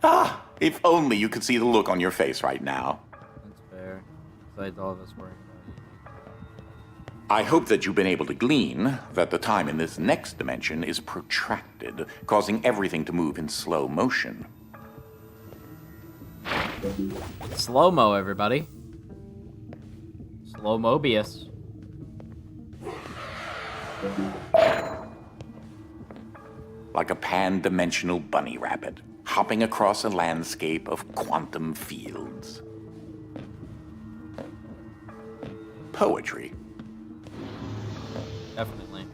Ah, if only you could see the look on your face right now. That's fair. Besides all of us worrying about I hope that you've been able to glean that the time in this next dimension is protracted, causing everything to move in slow motion. you. Slow-mo, everybody. Slow Mobius. Like a pan-dimensional bunny rabbit, hopping across a landscape of quantum fields. Poetry. Definitely.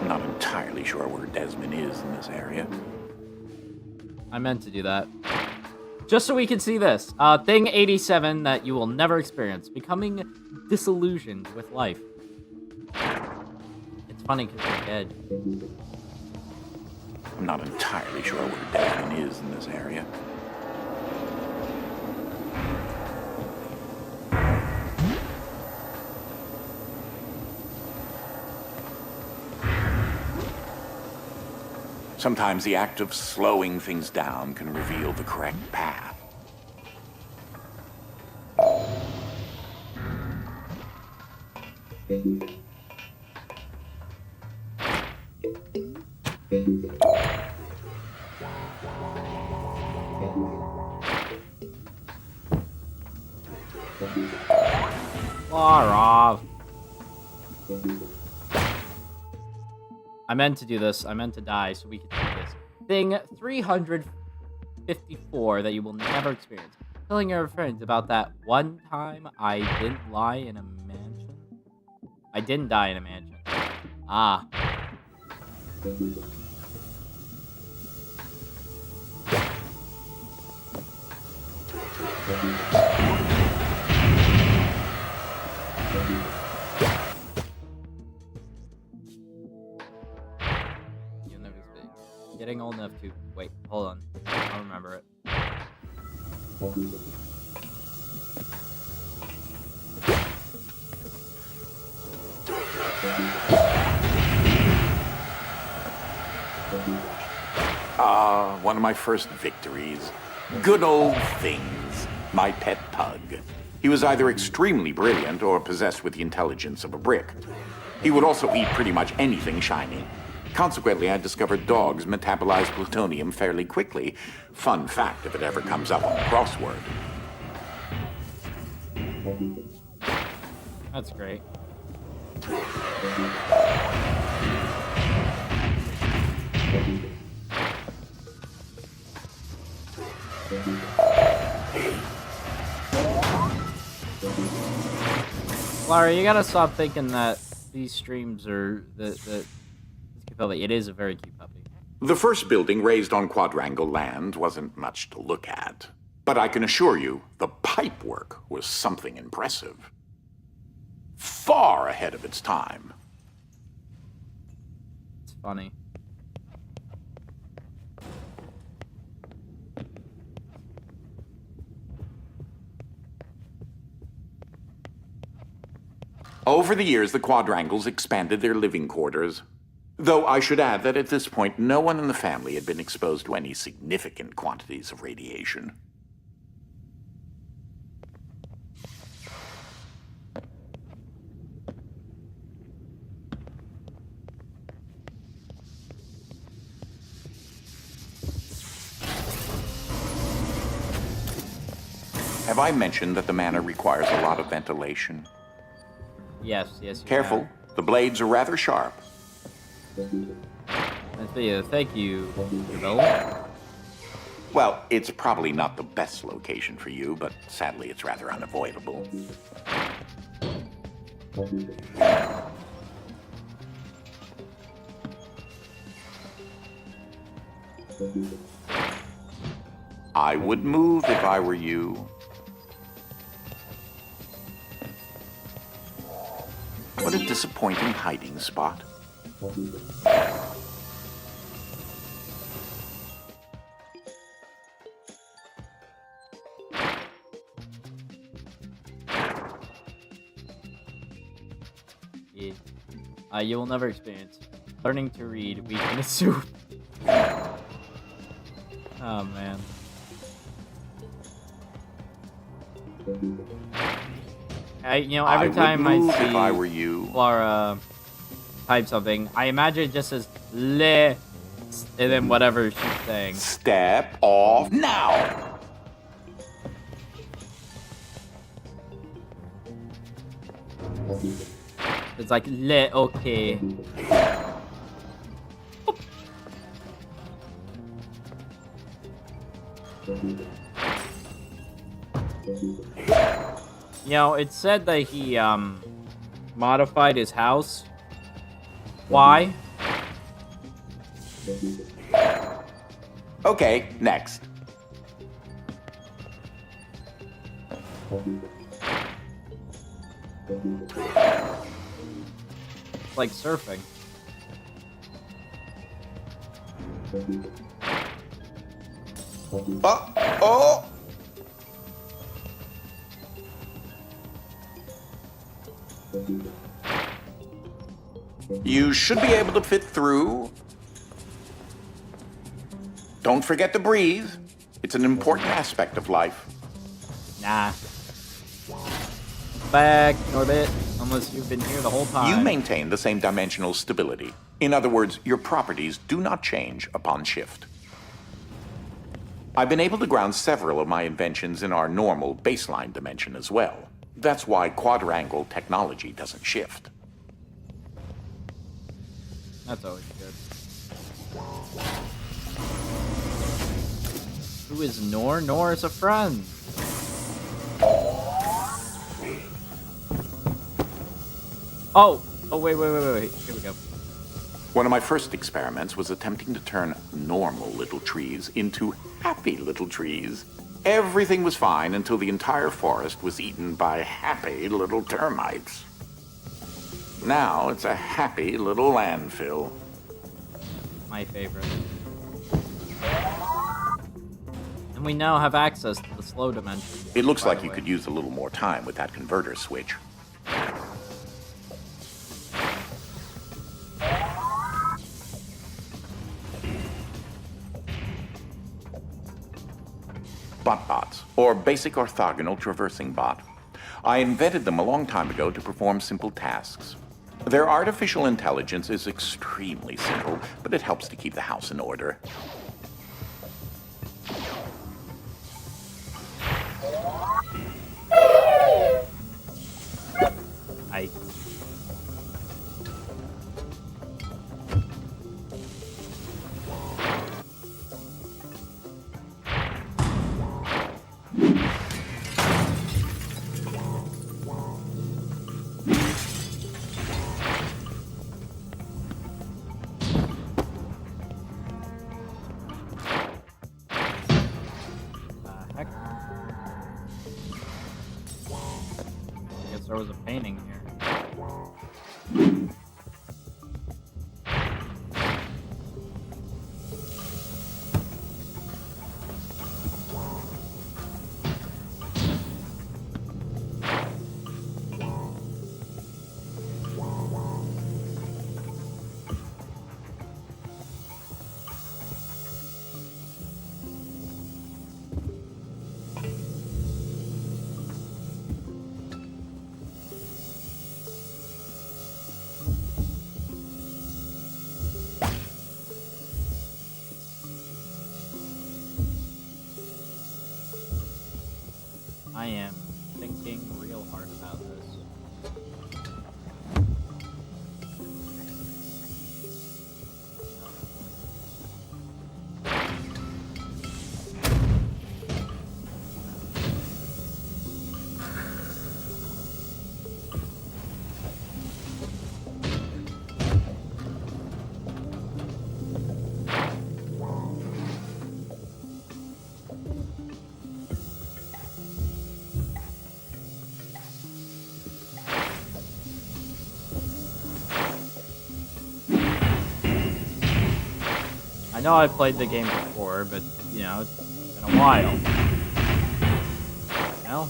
I'm not entirely sure where Desmond is in this area. I meant to do that. Just so we can see this. Thing 87 that you will never experience. Becoming disillusioned with life. It's funny because you're dead. I'm not entirely sure where Desmond is in this area. Sometimes the act of slowing things down can reveal the correct path. Larov. I meant to do this. I meant to die so we could see this. Thing 354 that you will never experience. Telling your friends about that one time I didn't lie in a mansion. I didn't die in a mansion. Ah. You'll never speak. Getting old enough to wait. Hold on. I'll remember it. One of my first victories. Good old Things, my pet pug. He was either extremely brilliant or possessed with the intelligence of a brick. He would also eat pretty much anything shiny. Consequently, I discovered dogs metabolize plutonium fairly quickly. Fun fact if it ever comes up on the crossword. That's great. Lara, you gotta stop thinking that these streams are that it is a very cute puppy. The first building raised on quadrangle land wasn't much to look at. But I can assure you, the pipework was something impressive. Far ahead of its time. It's funny. Over the years, the quadrangles expanded their living quarters. Though I should add that at this point, no one in the family had been exposed to any significant quantities of radiation. Have I mentioned that the manor requires a lot of ventilation? Yes, you Careful, have. the blades are rather sharp. Thank you, Bill. Well, it's probably not the best location for you, but sadly it's rather unavoidable. I would move if I were you. What a disappointing hiding spot. Yeah. You will never experience learning to read weak in a soup. Oh man. Every time I see if I were you. Laura type something, I imagine it just says le, and then whatever she's saying. Step off now! It's like le, okay. It said that he, modified his house. Why? Okay, next. It's like surfing. Oh! You should be able to fit through. Don't forget to breathe. It's an important aspect of life. Nah. Back in orbit, unless you've been here the whole time. You maintain the same dimensional stability. In other words, your properties do not change upon shift. I've been able to ground several of my inventions in our normal baseline dimension as well. That's why quadrangle technology doesn't shift. That's always good. Who is Nor? Nor is a friend. Oh, wait. Here we go. One of my first experiments was attempting to turn normal little trees into happy little trees. Everything was fine until the entire forest was eaten by happy little termites. Now it's a happy little landfill. My favorite. And we now have access to the slow dimension. It looks like you could use a little more time with that converter switch. or basic orthogonal traversing bot. I invented them a long time ago to perform simple tasks. Their artificial intelligence is extremely simple, but it helps to keep the house in order. I... heck? I guess there was a painting here. I am thinking real hard about this. I know I played the game before, but, you know, it's been a while. Well...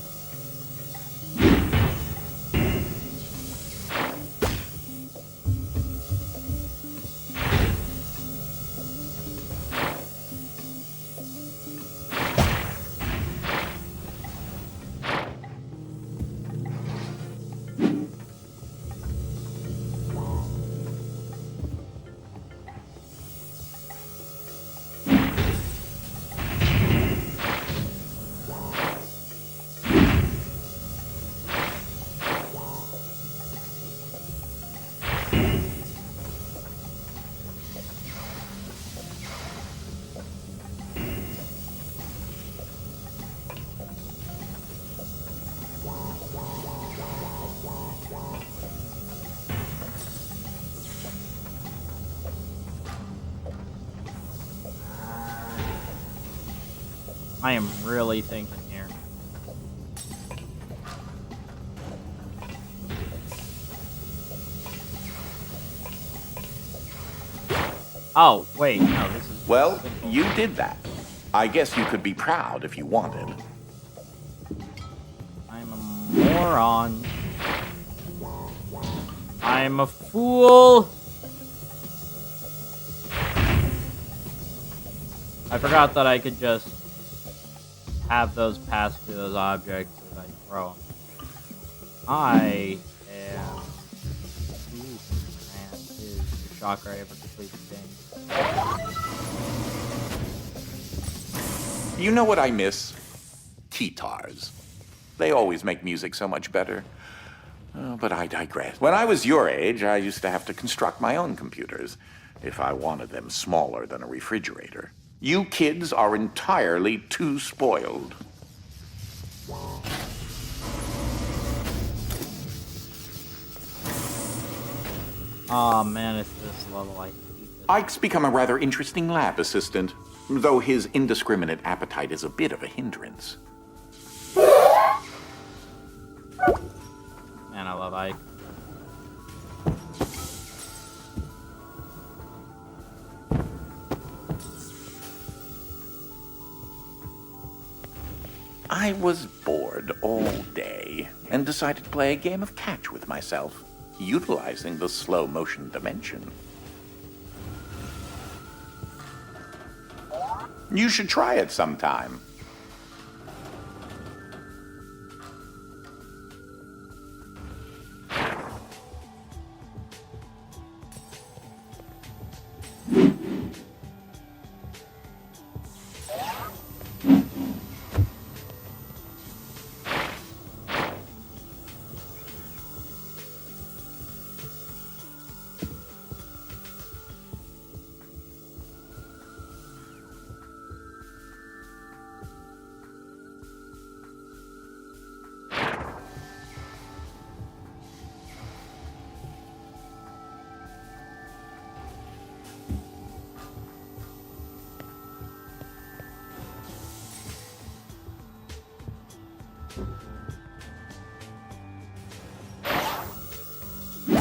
I am really thinking here. Oh, wait, no, this is... Well, you did that. I guess you could be proud if you wanted. I'm a moron. I'm a fool. I forgot that I could just have those pass through those objects as I throw them. I am... Ooh, man, it is a shocker I ever complete the game. You know what I miss? Guitars. They always make music so much better. But I digress. When I was your age, I used to have to construct my own computers, if I wanted them smaller than a refrigerator. You kids are entirely too spoiled. Oh man, it's this level. I hate this. Ike's become a rather interesting lab assistant, though his indiscriminate appetite is a bit of a hindrance. Man, I love Ike. I was bored all day and decided to play a game of catch with myself, utilizing the slow motion dimension. You should try it sometime.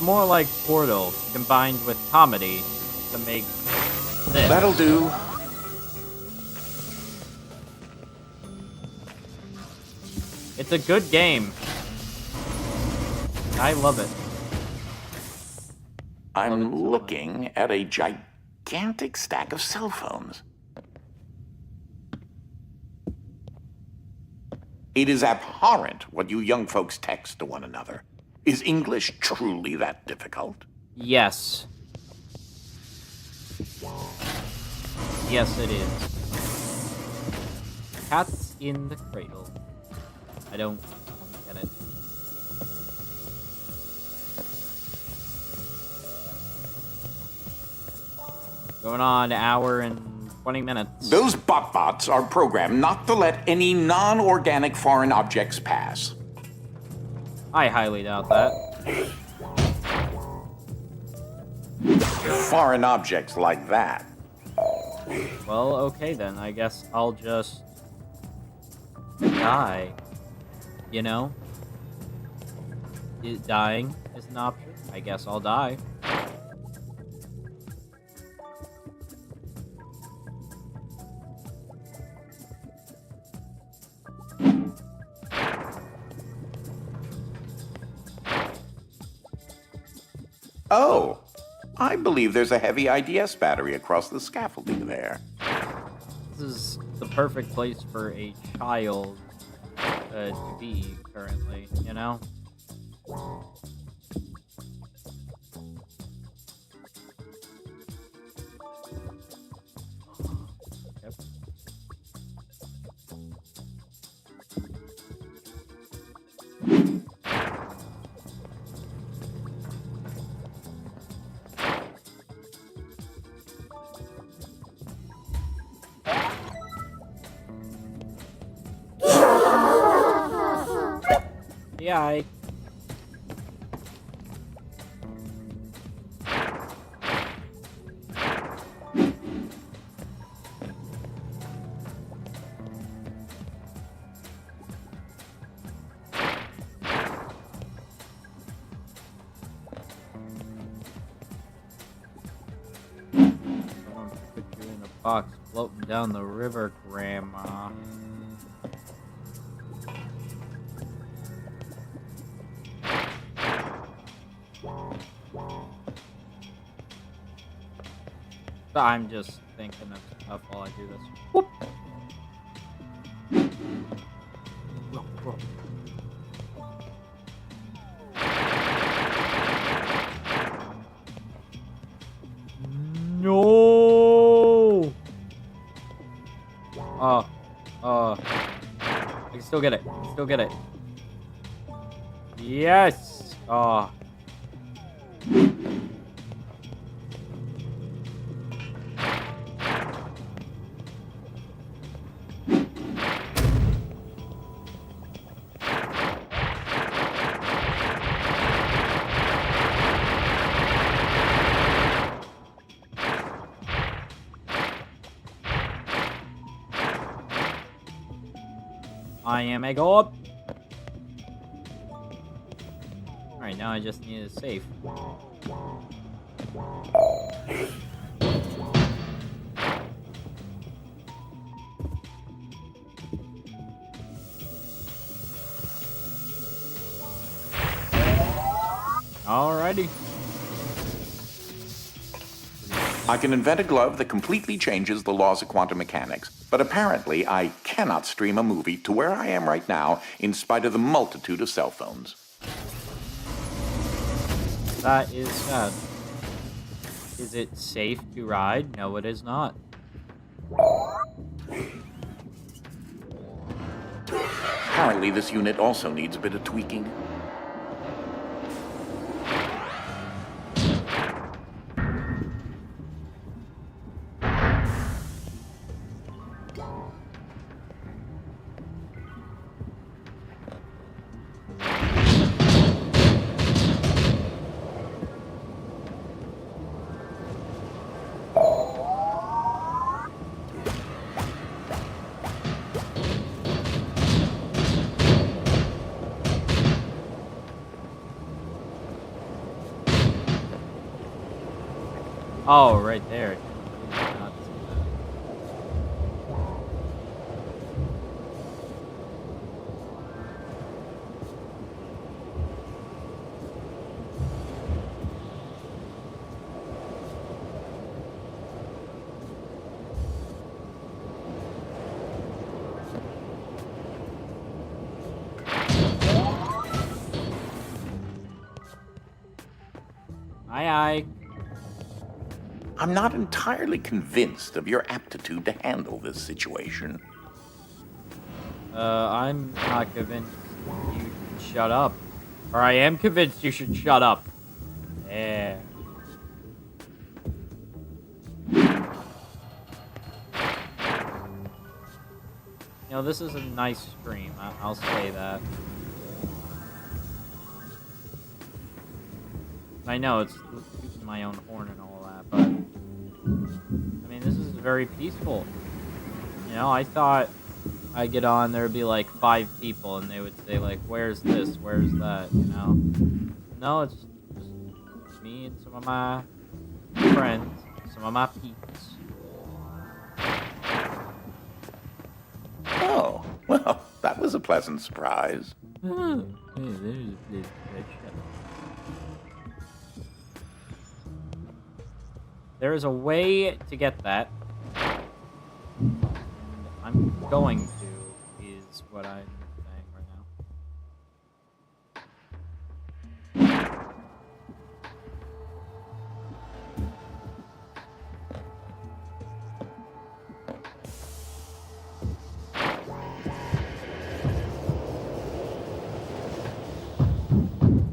more like Portal combined with comedy to make this. That'll do. It's a good game. I love it. I'm looking at a gigantic stack of cell phones. It is abhorrent what you young folks text to one another. Is English truly that difficult? Yes. Yes, it is. Cats in the cradle. I don't get it. Going on an hour and 20 minutes. Those bots are programmed not to let any non-organic foreign objects pass. I highly doubt that. Foreign objects like that. Well, okay then. I guess I'll just die. You know? Dying is an option. I guess I'll die. Oh, I believe there's a heavy IDS battery across the scaffolding there. This is the perfect place for a child to be currently, you know? Yep. Yeah, someone put you in a box floating down the river, Grandma. I'm just thinking of stuff while I do this. Whoop. No! I can still get it. Still get it. Yes! Oh. I am a god. Alright, now I just need a safe. Alrighty. I can invent a glove that completely changes the laws of quantum mechanics, but apparently I cannot stream a movie to where I am right now in spite of the multitude of cell phones. That is sad. Is it safe to ride? No, it is not. Apparently this unit also needs a bit of tweaking. Oh, right there. Not see that. Aye, aye. I'm not entirely convinced of your aptitude to handle this situation. I'm not convinced you should shut up. Or I am convinced you should shut up. Yeah. You know, this is a nice stream. I'll say that. I know it's tooting my own horn and all that, but I mean, this is very peaceful. You know, I thought I'd get on, there'd be like 5 people, and they would say like, "Where's this? Where's that?" You know? No, it's just me and some of my friends, some of my peeps. Oh, well, that was a pleasant surprise. There is a way to get that. And I'm going to, is what I'm saying right now.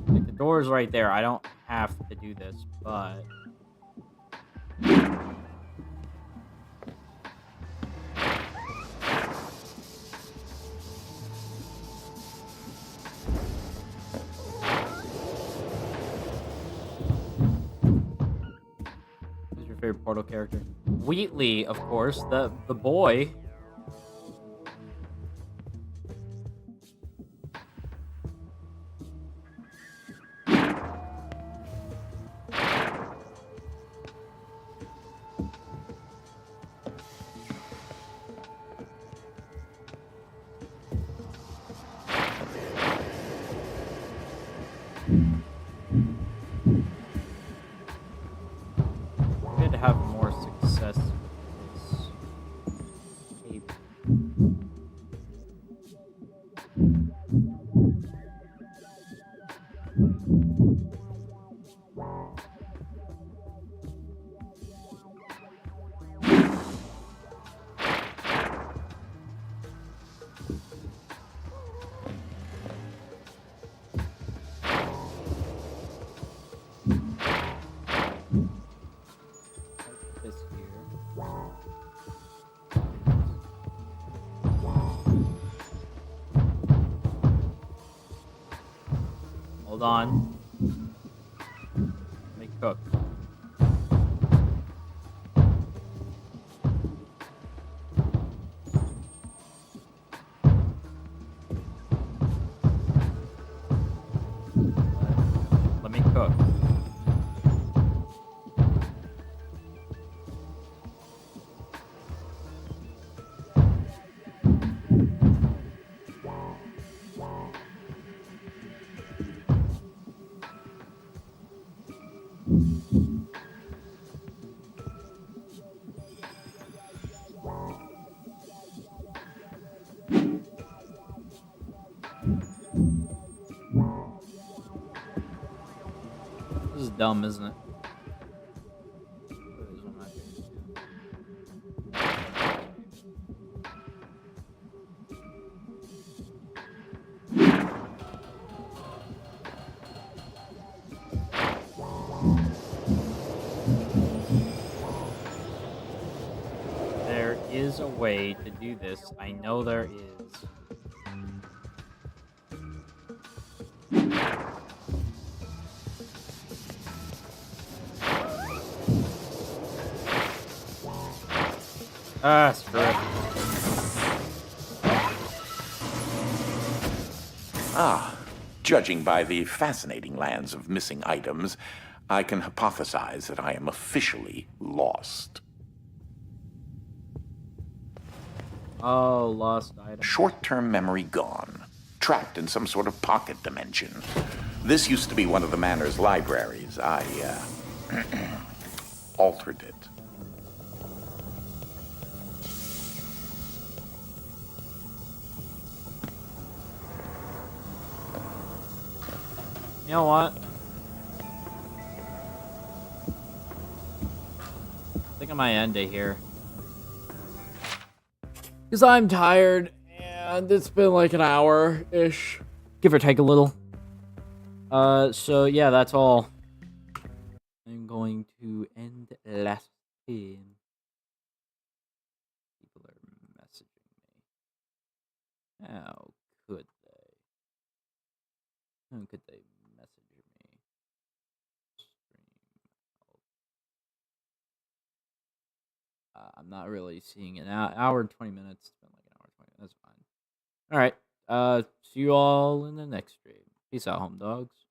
Like, the door's right there. I don't have to do this, but... Who's your favorite Portal character? Wheatley, of course, the boy. Good to have more success with this cape. This here. Hold on. Let me cook. Let me cook. This is dumb, isn't it? There is a way to do this. I know there is. Ah, screw it. Ah, judging by the fascinating lands of missing items, I can hypothesize that I am officially lost. Oh, lost item. Short-term memory gone. Trapped in some sort of pocket dimension. This used to be one of the manor's libraries. I, altered it. You know what? I think I might end it here. Because I'm tired, and it's been like an hour-ish. Give or take a little. So yeah, that's all. I'm going to end last game. People are messaging me. How could they? How could they message me? Stream. I'm not really seeing an hour and 20 minutes. It's been like an hour and 20. That's fine. All right. See you all in the next stream. Peace out, home dogs.